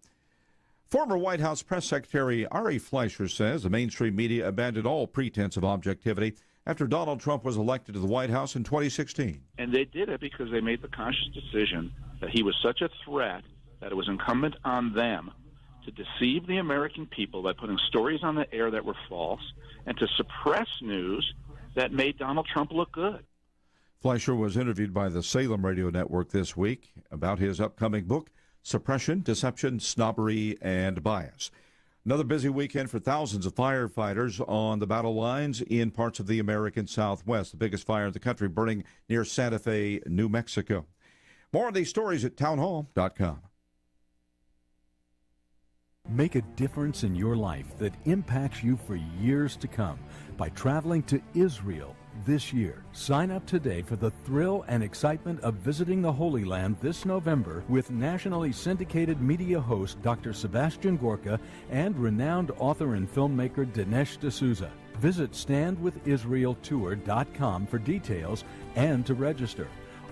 Former White House Press Secretary Ari Fleischer says the mainstream media abandoned all pretense of objectivity after Donald Trump was elected to the White House in 2016. And they did it because they made the conscious decision that he was such a threat that it was incumbent on them to deceive the American people by putting stories on the air that were false and to suppress news that made Donald Trump look good. Fleischer was interviewed by the Salem Radio Network this week about his upcoming book, Suppression, Deception, Snobbery, and Bias. Another busy weekend for thousands of firefighters on the battle lines in parts of the American Southwest. The biggest fire in the country burning near Santa Fe, New Mexico. More of these stories at townhall.com. Make a difference in your life that impacts you for years to come by traveling to Israel this year. Sign up today for the thrill and excitement of visiting the Holy Land this November with nationally syndicated media host Dr. Sebastian Gorka and renowned author and filmmaker Dinesh D'Souza. Visit standwithisraeltour.com for details and to register.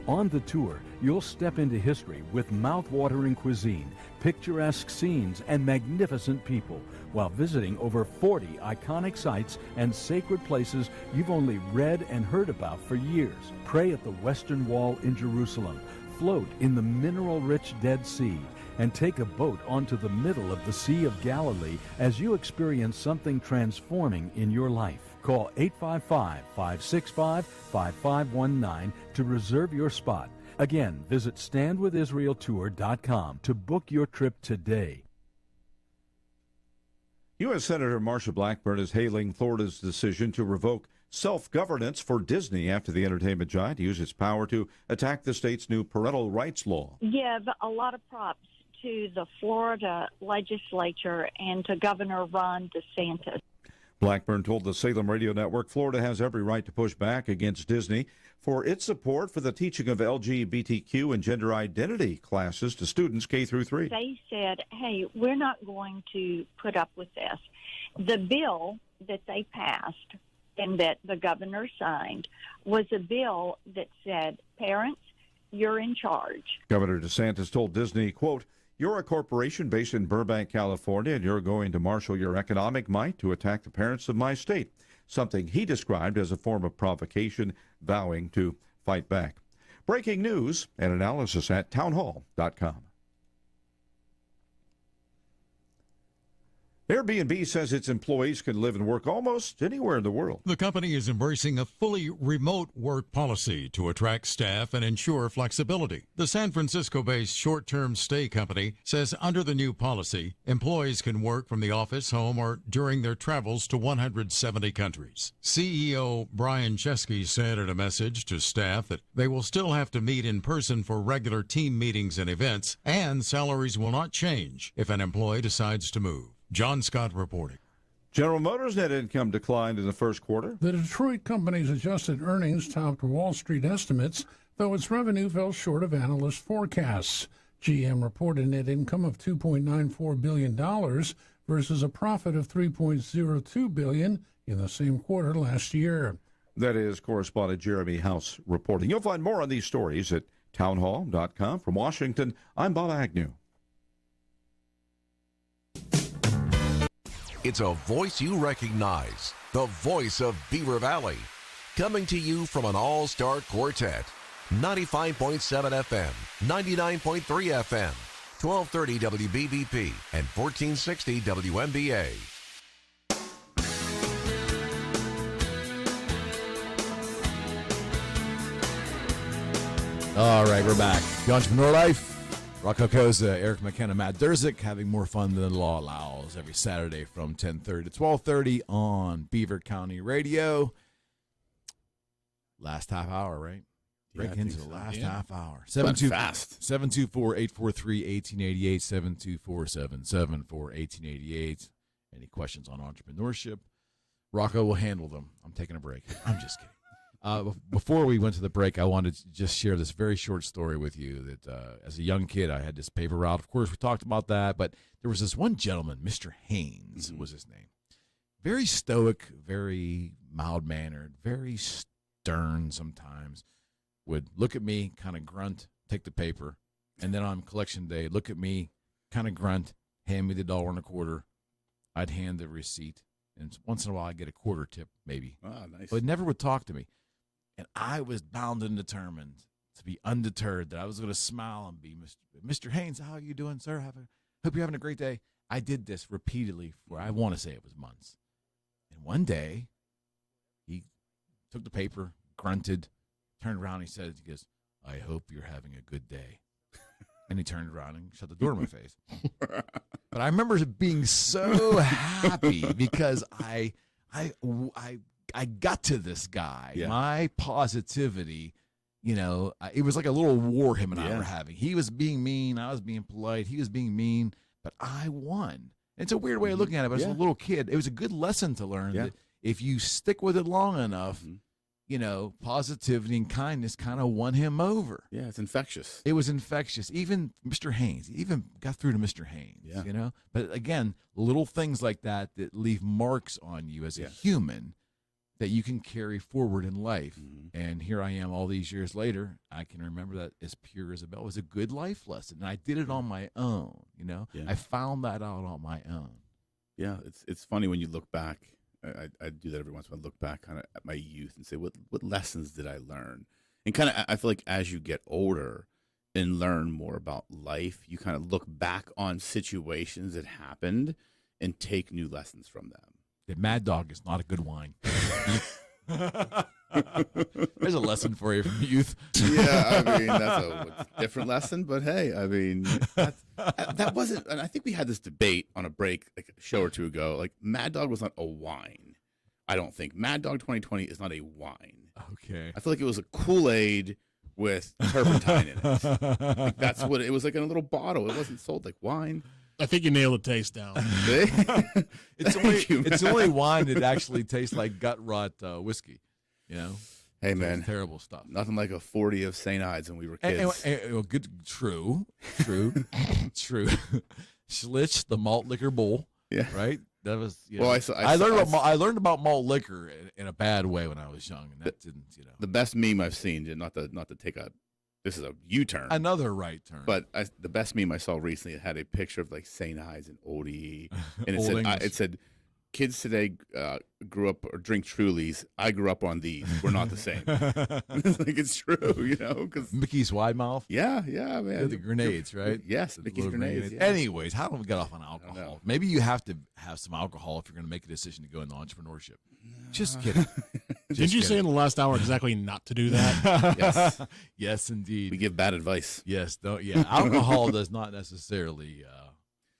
On the tour, you'll step into history with mouth-watering cuisine, picturesque scenes, and magnificent people, while visiting over 40 iconic sites and sacred places you've only read and heard about for years. Pray at the Western Wall in Jerusalem, float in the mineral-rich Dead Sea, and take a boat onto the middle of the Sea of Galilee as you experience something transforming in your life. Call 855-565-5519 to reserve your spot. Again, visit standwithisraeltour.com to book your trip today. U.S. Senator Marsha Blackburn is hailing Florida's decision to revoke self-governance for Disney after the entertainment giant used its power to attack the state's new parental rights law. Give a lot of props to the Florida legislature and to Governor Ron DeSantis. Blackburn told the Salem Radio Network Florida has every right to push back against Disney for its support for the teaching of LGBTQ and gender identity classes to students K through 3. They said, hey, we're not going to put up with this. The bill that they passed and that the governor signed was a bill that said, parents, you're in charge. Governor DeSantis told Disney, quote, "You're a corporation based in Burbank, California, and you're going to marshal your economic might to attack the parents of my state," something he described as a form of provocation, vowing to fight back. Breaking news and analysis at townhall.com. Airbnb says its employees can live and work almost anywhere in the world. The company is embracing a fully remote work policy to attract staff and ensure flexibility. The San Francisco-based short-term stay company says under the new policy, employees can work from the office, home, or during their travels to 170 countries. CEO Brian Chesky said in a message to staff that they will still have to meet in person for regular team meetings and events, and salaries will not change if an employee decides to move. John Scott reporting. General Motors net income declined in the first quarter. The Detroit company's adjusted earnings topped Wall Street estimates, though its revenue fell short of analyst forecasts. GM reported net income of $2.94 billion versus a profit of $3.02 billion in the same quarter last year. That is correspondent Jeremy House reporting. You'll find more on these stories at townhall.com. From Washington, I'm Bob Agnew. It's a voice you recognize, the voice of Beaver Valley. Coming to you from an all-star quartet. 95.7 FM, 99.3 FM, 1230 WBVP, and 1460 WMBA. All right, we're back. The Entrepreneur Life. Rocco Cozza, Eric McKenna, Matt Durzik, having more fun than the law allows every Saturday from 10:30 to 12:30 on Beaver County Radio. Last half hour, right? Break into the last half hour. 724-843-1888, 724-774-1888. Any questions on entrepreneurship? Rocco will handle them. I'm taking a break. I'm just kidding. Before we went to the break, I wanted to just share this very short story with you that as a young kid, I had this paper route. Of course, we talked about that, but there was this one gentleman, Mr. Haynes was his name. Very stoic, very mild-mannered, very stern sometimes. Would look at me, kind of grunt, take the paper, and then on collection day, look at me, kind of grunt, hand me the $1.25. I'd hand the receipt, and once in a while I'd get a quarter tip, maybe. Ah, nice. But never would talk to me. And I was bound and determined to be undeterred that I was going to smile and be Mr. Haynes, how are you doing, sir? Hope you're having a great day. I did this repeatedly for, I want to say it was months. And one day, he took the paper, grunted, turned around, he goes, "I hope you're having a good day." And he turned around and shut the door in my face. But I remember being so happy because I got to this guy. Yeah. My positivity, it was like a little war him and I were having. He was being mean. I was being polite. He was being mean, but I won. It's a weird way of looking at it, but as a little kid, it was a good lesson to learn that if you stick with it long enough, positivity and kindness kind of won him over. Yeah, it's infectious. It was infectious. Even Mr. Haynes, even got through to Mr. Haynes, But again, little things like that leave marks on you as a human that you can carry forward in life. And here I am all these years later. I can remember that as pure as a bell. It was a good life lesson. And I did it on my own, I found that out on my own. Yeah, it's funny when you look back. I do that every once in a while. Look back kind of at my youth and say, what lessons did I learn? And kind of, I feel like as you get older and learn more about life, you kind of look back on situations that happened and take new lessons from them. The Mad Dog is not a good wine. There's a lesson for you from youth. Yeah, I mean, that's a different lesson, but hey, I mean, that wasn't, and I think we had this debate on a break like a show or two ago. Like, Mad Dog was not a wine. I don't think. Mad Dog 2020 is not a wine. Okay. I feel like it was a Kool-Aid with turpentine in it. Like, that's what it was, like in a little bottle. It wasn't sold like wine. I think you nailed the taste down. It's only wine that actually tastes like gut rot whiskey. You know. Hey man, terrible stuff. Nothing like a 40 of St. Ides when we were kids. Good, true. Schlitz, the malt liquor bowl. Yeah. Right. That was. Well, I learned about malt liquor in a bad way when I was young, and that didn't. The best meme I've seen, not to take a. This is a U-turn. Another right turn. But the best meme I saw recently, it had a picture of like St. Ides and Oldie, and it said, "Kids today grew up or drink Trulies. I grew up on these. We're not the same." It's true, you know. Cause Mickey's wide mouth. Yeah, man. The grenades, right? Yes, Mickey's grenades. Yeah. Anyways, how do we get off on alcohol? Maybe you have to have some alcohol if you're going to make a decision to go into entrepreneurship. Just kidding. Didn't you say in the last hour exactly not to do that? Yes. Yes, indeed. We give bad advice. Yes. Alcohol does not necessarily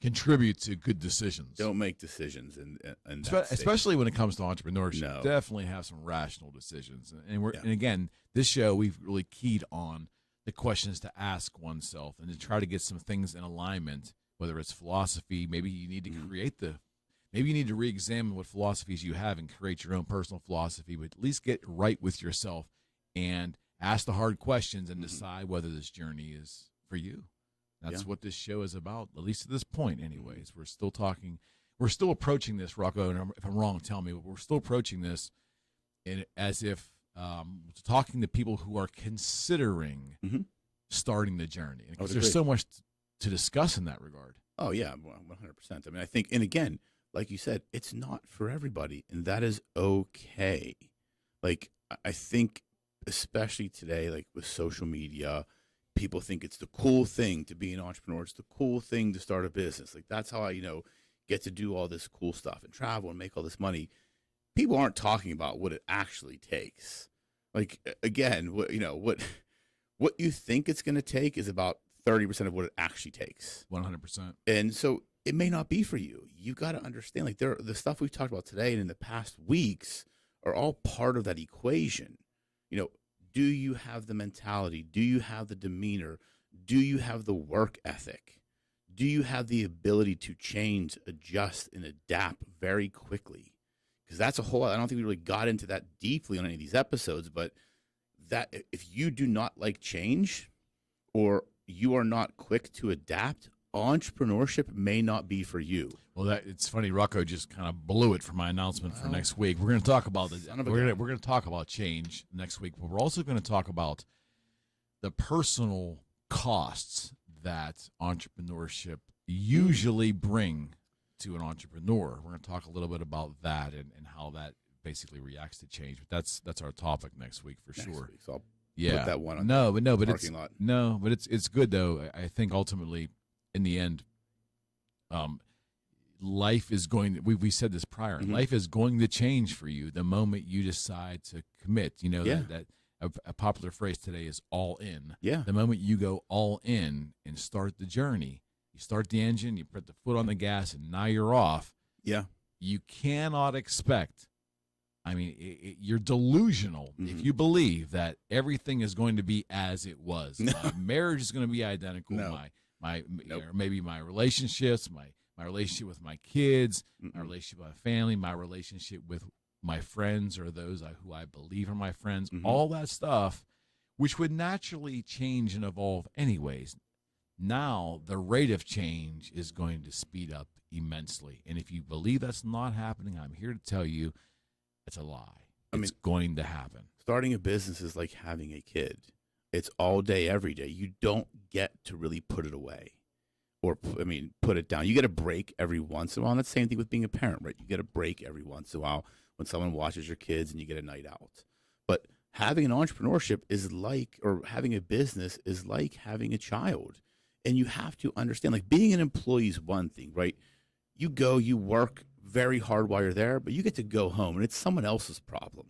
contribute to good decisions. Don't make decisions, especially when it comes to entrepreneurship. No. Definitely have some rational decisions. And again, this show we've really keyed on the questions to ask oneself and to try to get some things in alignment. Whether it's philosophy, maybe you need to maybe you need to re-examine what philosophies you have and create your own personal philosophy, but at least get right with yourself and ask the hard questions and decide whether this journey is for you. That's what this show is about, at least at this point anyways. We're still approaching this, Rocco, and if I'm wrong, tell me, but we're still approaching this as if talking to people who are considering starting the journey. Because there's so much to discuss in that regard. Oh, yeah, 100%. I mean, I think, and again, like you said, it's not for everybody, and that is okay. Like, I think, especially today, like with social media, people think it's the cool thing to be an entrepreneur. It's the cool thing to start a business. Like, that's how I, get to do all this cool stuff and travel and make all this money. People aren't talking about what it actually takes. Like, again, what you think it's going to take is about 30% of what it actually takes. 100%. And so it may not be for you. You got to understand, like, the stuff we've talked about today and in the past weeks are all part of that equation. Do you have the mentality? Do you have the demeanor? Do you have the work ethic? Do you have the ability to change, adjust, and adapt very quickly? Because that's a whole, I don't think we really got into that deeply on any of these episodes, but that if you do not like change or you are not quick to adapt, entrepreneurship may not be for you. Well, it's funny. Rocco just kind of blew it for my announcement for next week. We're going to talk about we're going to talk about change next week, but we're also going to talk about the personal costs that entrepreneurship usually bring to an entrepreneur. We're going to talk a little bit about that and how that basically reacts to change. But that's our topic next week for sure. Week, so I'll put that one on parking lot. No, but it's good though. I think ultimately, in the end, life is going. We said this prior. Mm-hmm. Life is going to change for you the moment you decide to commit. That a popular phrase today is all in. Yeah. The moment you go all in and start the journey, you start the engine, you put the foot on the gas, and now you're off. Yeah. You cannot expect. I mean, you're delusional if you believe that everything is going to be as it was. My marriage is going to be identical. No. Or maybe my relationships, my relationship with my kids, my relationship with my family, my relationship with my friends or those who I believe are my friends, all that stuff, which would naturally change and evolve anyways. Now, the rate of change is going to speed up immensely. And if you believe that's not happening, I'm here to tell you it's a lie. It's going to happen. Starting a business is like having a kid. It's all day, every day. You don't get to really put it away or, put it down. You get a break every once in a while. And that's the same thing with being a parent, right? You get a break every once in a while when someone watches your kids and you get a night out. But having an entrepreneurship is like, or having a business is like having a child. And you have to understand, like, being an employee is one thing, right? You work very hard while you're there, but you get to go home and it's someone else's problem.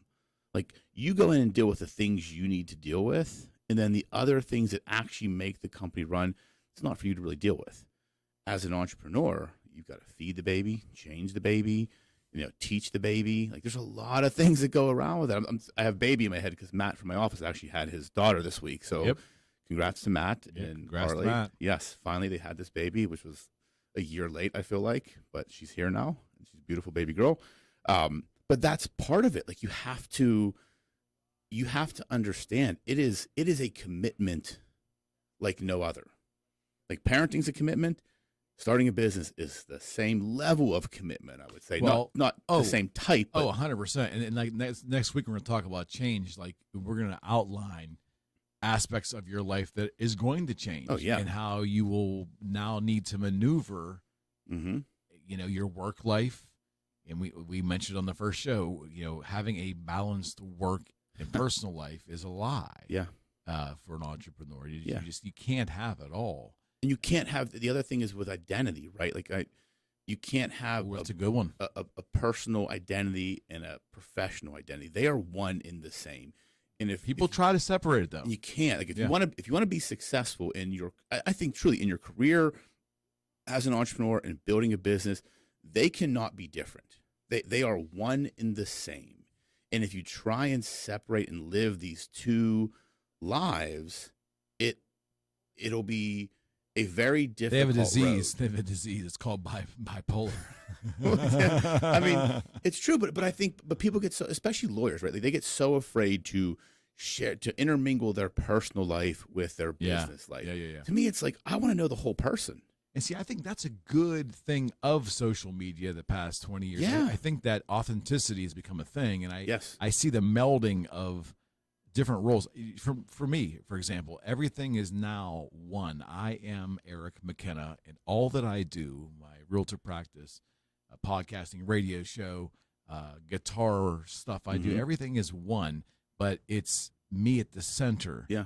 Like, you go in and deal with the things you need to deal with, and then the other things that actually make the company run, it's not for you to really deal with. As an entrepreneur, you've got to feed the baby, change the baby, teach the baby. Like, there's a lot of things that go around with that. I have baby in my head because Matt from my office actually had his daughter this week. So congrats to Matt and congrats Harley. to Matt. Yes, finally they had this baby, which was a year late, I feel like, but she's here now. And she's a beautiful baby girl. But that's part of it. Like, you have to understand it is a commitment like no other. Like, parenting's a commitment. Starting a business is the same level of commitment, I would say. Well, not the same type. But 100%. And like next week, we're going to talk about change. Like, we're going to outline aspects of your life that is going to change. Oh, yeah. And how you will now need to maneuver, your work life. And we mentioned on the first show, having a balanced work and personal life is a lie. Yeah. For an entrepreneur, you can't have it all. And you can't have, the other thing is with identity, right? Like, you can't have that's a good one. A personal identity and a professional identity. They are one in the same. And if people try to separate it, though, you can't. Like, if you want to be successful in I think truly in your career as an entrepreneur and building a business, they cannot be different. They are one in the same. And if you try and separate and live these two lives, it'll be a very difficult They have a disease. road. They have a disease. It's called bipolar. I mean, it's true, but people get so, especially lawyers, right? Like, they get so afraid to intermingle their personal life with their business life. Yeah. To me, it's like, I want to know the whole person. And see, I think that's a good thing of social media the past 20 years. Yeah. I think that authenticity has become a thing, and Yes. I see the melding of different roles. For me, for example, everything is now one. I am Eric McKenna, and all that I do, my realtor practice, podcasting, radio show, guitar stuff I do, everything is one, but it's me at the center. Yeah.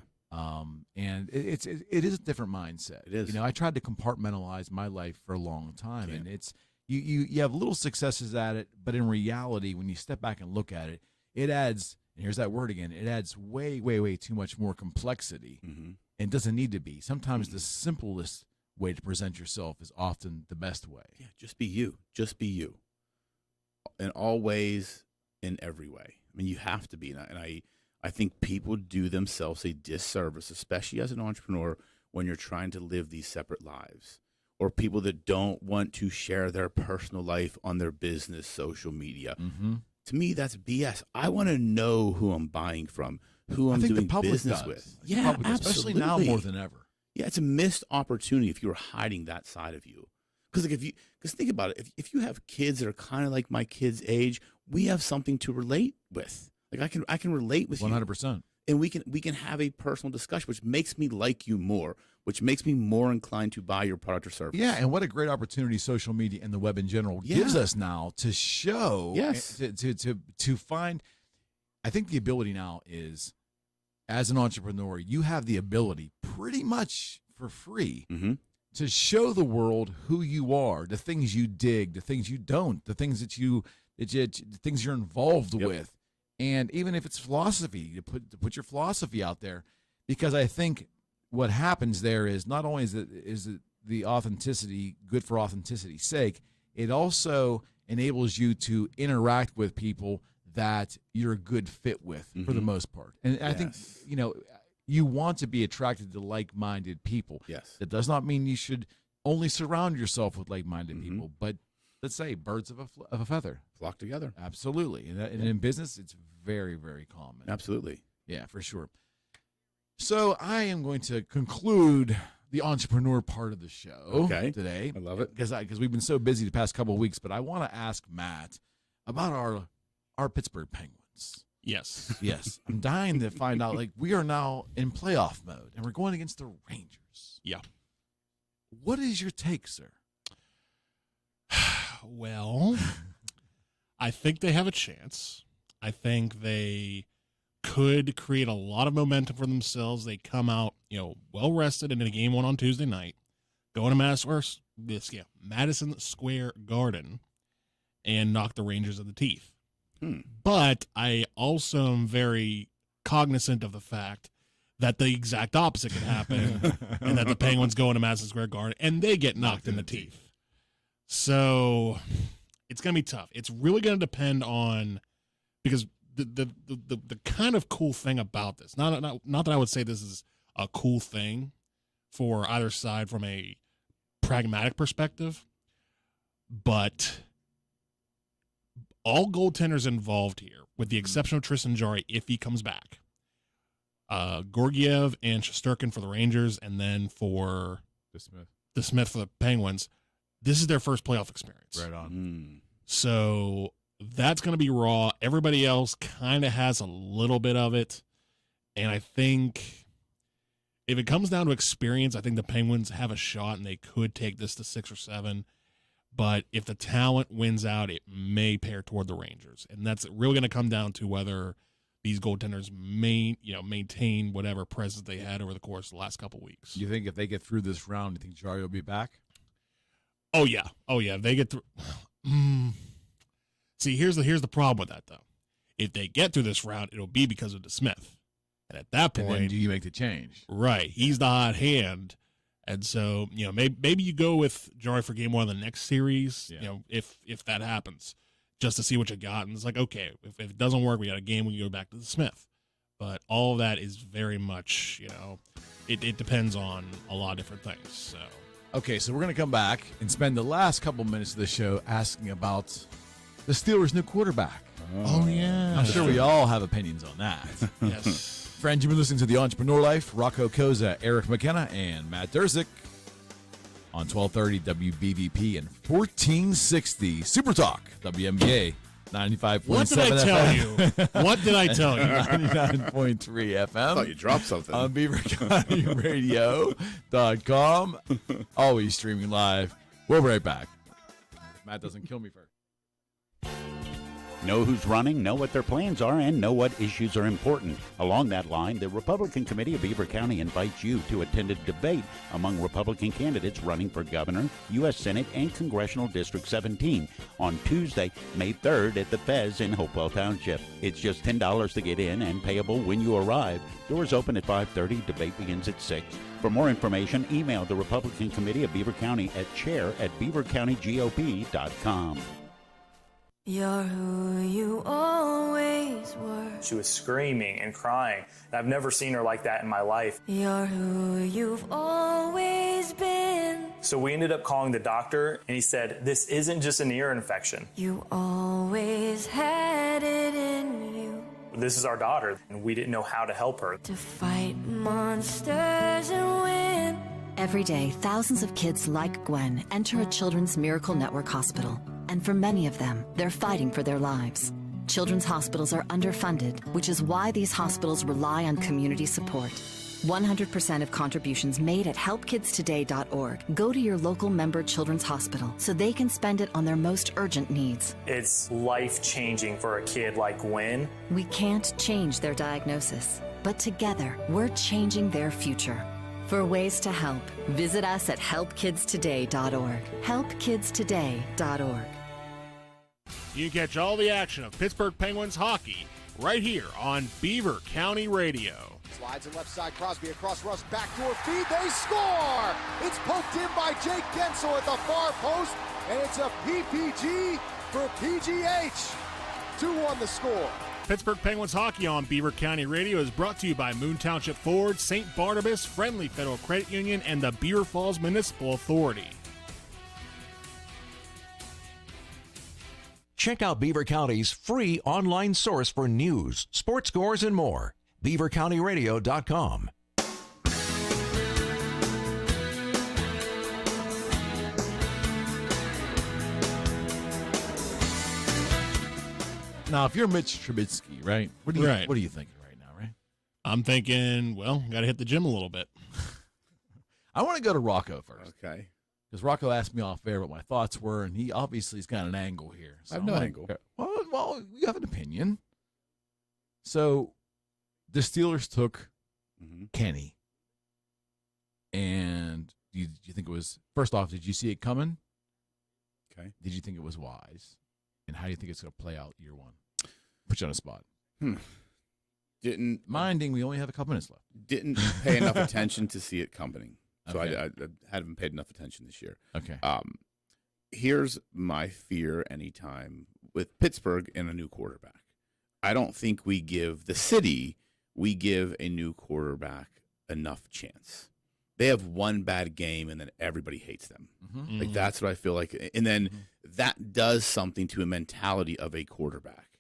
And it is a different mindset. It is. I tried to compartmentalize my life for a long time, and it's you have little successes at it, but in reality, when you step back and look at it, it adds. And here's that word again. It adds way, way, way too much more complexity, and doesn't need to be. Sometimes the simplest way to present yourself is often the best way. Yeah, just be you. Just be you. In all ways, in every way. I mean, you have to be. And I think people do themselves a disservice, especially as an entrepreneur, when you're trying to live these separate lives. Or people that don't want to share their personal life on their business social media. To me, that's BS. I want to know who I'm buying from, who I'm doing business with. Yeah, absolutely. Especially now more than ever. Yeah, it's a missed opportunity if you're hiding that side of you. Because think about it. If you have kids that are kind of like my kids' age, we have something to relate with. Like, I can relate with 100%. And we can have a personal discussion, which makes me like you more, which makes me more inclined to buy your product or service. Yeah, and what a great opportunity social media and the web in general gives us now to show, to find. I think the ability now is, as an entrepreneur, you have the ability pretty much for free to show the world who you are, the things you dig, the things you don't, the things the things you're involved with. And even if it's philosophy, to put your philosophy out there, because I think what happens there is not only is the authenticity good for authenticity's sake, it also enables you to interact with people that you're a good fit with for the most part. And I think, you want to be attracted to like-minded people. Yes. That does not mean you should only surround yourself with like-minded people, but let's say birds of a feather. Flock together. Absolutely. And in business, it's very, very common. Absolutely. Yeah, for sure. So I am going to conclude the entrepreneur part of the show today. I love it. Because we've been so busy the past couple of weeks, but I want to ask Matt about our Pittsburgh Penguins. Yes. Yes. I'm dying to find out, we are now in playoff mode, and we're going against the Rangers. Yeah. What is your take, sir? Well, I think they have a chance. I think they could create a lot of momentum for themselves. They come out, well rested into game one on Tuesday night, go to Madison Square Garden, and knock the Rangers in the teeth. But I also am very cognizant of the fact that the exact opposite could happen and that the Penguins go into Madison Square Garden and they get knocked in the teeth. So it's going to be tough. It's really going to depend on, because the kind of cool thing about this, not that I would say this is a cool thing for either side from a pragmatic perspective, but all goaltenders involved here, with the exception of Tristan Jarry, if he comes back, Georgiev and Shesterkin for the Rangers, and then for the Smith for the Penguins, this is their first playoff experience. Right on. So that's going to be raw. Everybody else kind of has a little bit of it. And I think if it comes down to experience, I think the Penguins have a shot and they could take this to 6 or 7. But if the talent wins out, it may pair toward the Rangers. And that's really going to come down to whether these goaltenders maintain whatever presence they had over the course of the last couple of weeks. You think if they get through this round, you think Jarry will be back? Oh yeah. They get through. See, here's the problem with that though. If they get through this round, it'll be because of DeSmith, and at that point, and then do you make the change? Right, he's the hot hand, and so maybe you go with Jarry for game 1 of the next series. Yeah. If that happens, just to see what you got, and it's like, okay, if it doesn't work, we got a game. We can go back to DeSmith. But all of that is very much, it depends on a lot of different things. So. Okay, so we're going to come back and spend the last couple minutes of the show asking about the Steelers' new quarterback. Oh, yeah. I'm sure we all have opinions on that. Yes. Friends, you've been listening to The Entrepreneur Life. Rocco Cozza, Eric McKenna, and Matt Durzik on 1230 WBVP and 1460 Super Talk, WMBA 95.7 What did I tell you? What did I tell you? 99.3 FM. I thought you dropped something. On Beaver County Radio.com. Always streaming live. We'll be right back. If Matt doesn't kill me first. Know who's running, know what their plans are, and know what issues are important. Along that line, the Republican Committee of Beaver County invites you to attend a debate among Republican candidates running for governor, U.S. Senate, and Congressional District 17 on Tuesday, May 3rd at the Fez in Hopewell Township. It's just $10 to get in and payable when you arrive. Doors open at 5:30. Debate begins at 6. For more information, email the Republican Committee of Beaver County at chair@beavercountygop.com. You're who you always were. She was screaming and crying. I've never seen her like that in my life. You're who you've always been. So we ended up calling the doctor, and he said, this isn't just an ear infection. You always had it in you. This is our daughter, and we didn't know how to help her. To fight monsters and win. Every day, thousands of kids like Gwen enter a Children's Miracle Network hospital. And for many of them, they're fighting for their lives. Children's hospitals are underfunded, which is why these hospitals rely on community support. 100% of contributions made at helpkidstoday.org go to your local member children's hospital so they can spend it on their most urgent needs. It's life-changing for a kid like Gwen. We can't change their diagnosis, but together, we're changing their future. For ways to help, visit us at helpkidstoday.org. helpkidstoday.org. You can catch all the action of Pittsburgh Penguins hockey right here on Beaver County Radio. Slides in left side, Crosby across Russ, backdoor feed, they score! It's poked in by Jake Gensel at the far post, and it's a PPG for PGH. 2-1 the score. Pittsburgh Penguins hockey on Beaver County Radio is brought to you by Moon Township Ford, St. Barnabas, Friendly Federal Credit Union, and the Beaver Falls Municipal Authority. Check out Beaver County's free online source for news, sports scores, and more. BeaverCountyRadio.com. Now, if you're Mitch Trubisky, right? What are you thinking right now, right? I'm thinking, well, got to hit the gym a little bit. I want to go to Rocco first. Okay. Because Rocco asked me off air what my thoughts were, and he obviously has got an angle here. So I have no angle. Well, you have an opinion. So the Steelers took Kenny. And do you think it was, first off, did you see it coming? Okay. Did you think it was wise? And how do you think it's going to play out year one? Put you on a spot. Didn't minding. We only have a couple minutes left. Didn't pay enough attention to see it coming. So Okay. I haven't paid enough attention this year. Okay. Here's my fear anytime with Pittsburgh and a new quarterback. I don't think we give a new quarterback enough chance. They have one bad game and then everybody hates them. Mm-hmm. Like that's what I feel like. And then that does something to a mentality of a quarterback,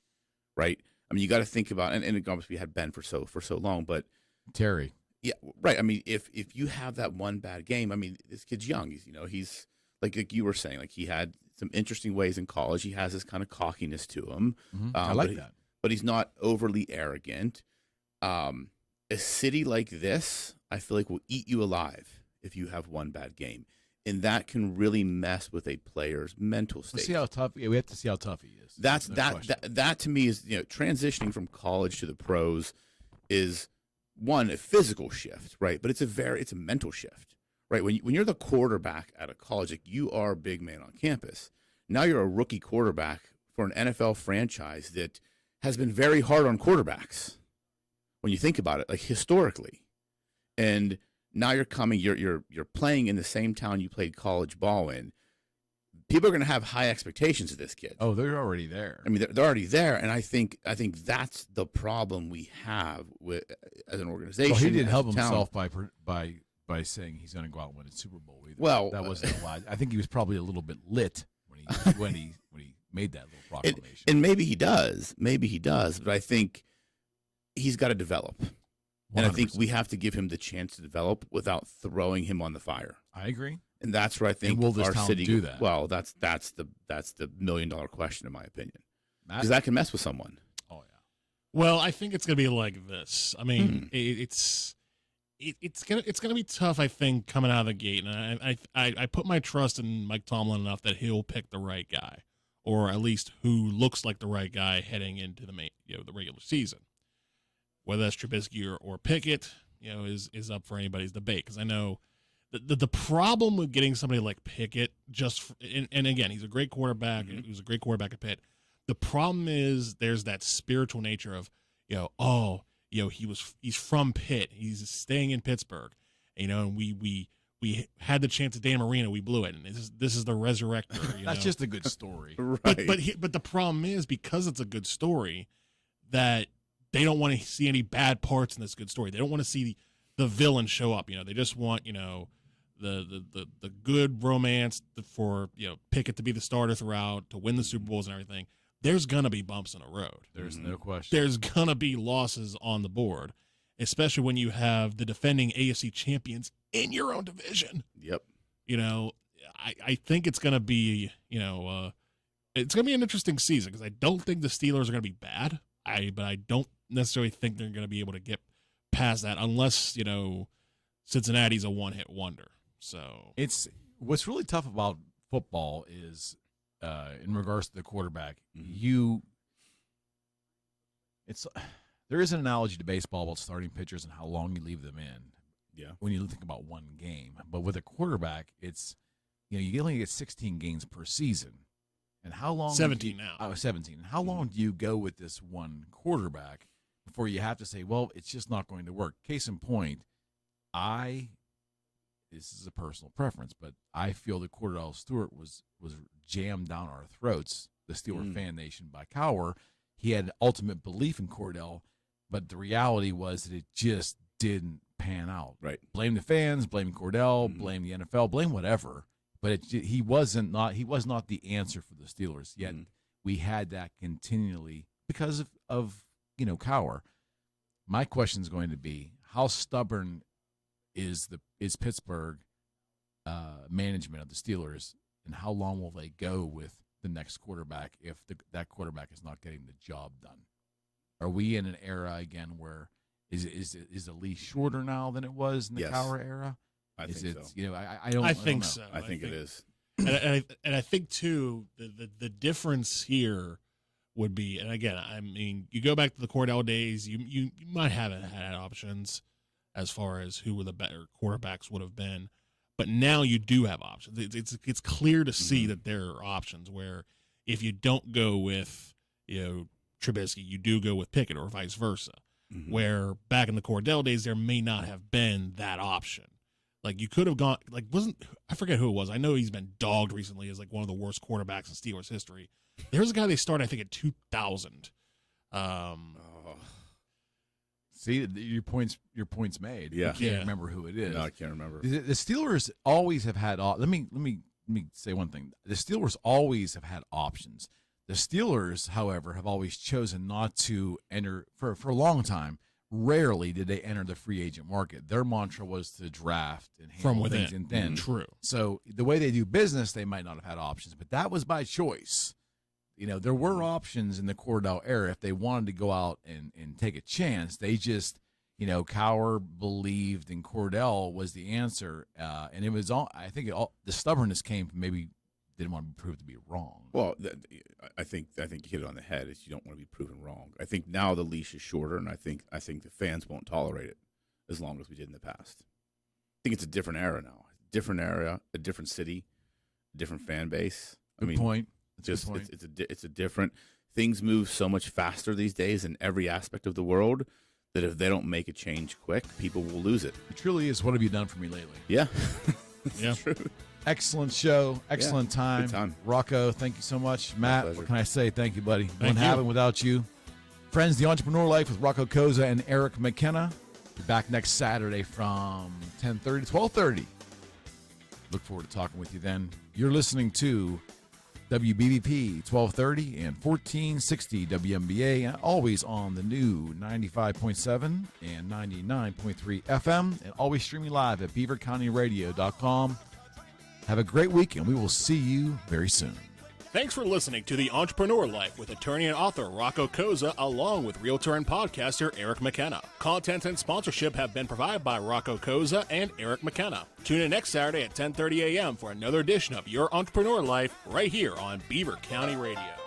right? I mean, you got to think about, and obviously we had Ben for so long, but Terry. Yeah, right. I mean, if you have that one bad game, I mean, this kid's young. He's like you were saying, like he had some interesting ways in college. He has this kind of cockiness to him. I like that. But he's not overly arrogant. A city like this, I feel like will eat you alive if you have one bad game, and that can really mess with a player's mental state. We'll see how tough. Yeah, we have to see how tough he is. That to me is, transitioning from college to the pros is one, a physical shift, right? But it's a mental shift, right? When you're the quarterback at a college, like you are a big man on campus. Now you're a rookie quarterback for an NFL franchise that has been very hard on quarterbacks when you think about it, like historically. And now you're playing in the same town you played college ball in. People are going to have high expectations of this kid. Oh, they're already there. I mean, they're already there, and I think that's the problem we have with as an organization. Well, he didn't help as a town. himself by saying he's going to go out and win a Super Bowl either. Well, that wasn't a lie. I think he was probably a little bit lit when he made that little proclamation. And maybe he does, but I think he's got to develop. 100%. And I think we have to give him the chance to develop without throwing him on the fire. I agree. And that's where I think will this our town city do that? Well, that's the $1 million question, in my opinion, because that can mess with someone. Oh yeah. Well, I think it's going to be like this. I mean, it's gonna be tough. I think coming out of the gate, and I put my trust in Mike Tomlin enough that he'll pick the right guy, or at least who looks like the right guy heading into the regular season. Whether that's Trubisky or Pickett, is up for anybody's debate. Because I know the problem with getting somebody like Pickett, and again, he's a great quarterback. He was a great quarterback at Pitt. The problem is there's that spiritual nature of, he's from Pitt. He's staying in Pittsburgh, and we had the chance at Dan Marino, we blew it, and this is the resurrector. That's just a good story, right? But the problem is, because it's a good story, that they don't want to see any bad parts in this good story. They don't want to see the villain show up. They just want the good romance for Pickett to be the starter throughout, to win the Super Bowls and everything. There's gonna be bumps in the road. There's no question. There's gonna be losses on the board, especially when you have the defending AFC champions in your own division. Yep. I think it's gonna be it's gonna be an interesting season, because I don't think the Steelers are gonna be bad. But I don't necessarily think they're going to be able to get past that unless, Cincinnati's a one-hit wonder. So it's what's really tough about football is in regards to the quarterback, there is an analogy to baseball about starting pitchers and how long you leave them in. Yeah. When you think about one game, but with a quarterback, it's you only get 16 games per season. And how long? 17 now. Oh, 17. And how long do you go with this one quarterback before you have to say, well, it's just not going to work? Case in point, this is a personal preference, but I feel that Cordell Stewart was jammed down our throats, the Steeler fan nation, by Cowher. He had ultimate belief in Cordell, but the reality was that it just didn't pan out. Right. Blame the fans, blame Cordell, blame the NFL, blame whatever. But he was not the answer for the Steelers. Yet we had that continually because of Cowher. My question is going to be, how stubborn is Pittsburgh management of the Steelers, and how long will they go with the next quarterback if that quarterback is not getting the job done? Are we in an era again where is the leash shorter now than it was in the Cowher era? I think so. I think so. I think it is. And I think too the difference here would be, and again, I mean, you go back to the Cordell days, you might haven't had options as far as who were the better quarterbacks would have been, but now you do have options. It's clear to see that there are options where if you don't go with Trubisky, you do go with Pickett or vice versa. Where back in the Cordell days, there may not have been that option. Like you could have gone, like I forget who it was. I know he's been dogged recently as like one of the worst quarterbacks in Steelers history. There's a guy they started, I think, in 2000. See, your point's made. Yeah. I can't remember who it is. No, I can't remember. The Steelers always have had. Let me say one thing. The Steelers always have had options. The Steelers, however, have always chosen not to enter for a long time. Rarely did they enter the free agent market. Their mantra was to draft and handle from within. things and then. True. So the way they do business, they might not have had options, but that was by choice. You know, there were options in the Cordell era if they wanted to go out and take a chance. They just, you know, Cowher believed in Cordell was the answer, and it was all. I think the stubbornness came from maybe didn't want to be proved to be wrong. Well, I think you hit it on the head. Is you don't want to be proven wrong. I think now the leash is shorter, and I think the fans won't tolerate it as long as we did in the past. I think it's a different era now. Different era, a different city, a different fan base. Good point. It's a different. Things move so much faster these days in every aspect of the world that if they don't make a change quick, people will lose it. It truly is. What have you done for me lately? Yeah, yeah. True. Excellent show. Excellent time. Good time. Rocco, thank you so much. Matt, what can I say? Thank you, buddy. Wouldn't happen without you. Friends, The Entrepreneur Life with Rocco Cozza and Eric McKenna. Be back next Saturday from 10:30 to 12:30. Look forward to talking with you then. You're listening to WBBP 1230 and 1460 WMBA, and always on the new 95.7 and 99.3 FM, and always streaming live at beavercountyradio.com. Have a great week, and we will see you very soon. Thanks for listening to The Entrepreneur Life with attorney and author Rocco Cozza, along with realtor and podcaster Eric McKenna. Content and sponsorship have been provided by Rocco Cozza and Eric McKenna. Tune in next Saturday at 10:30 a.m. for another edition of Your Entrepreneur Life right here on Beaver County Radio.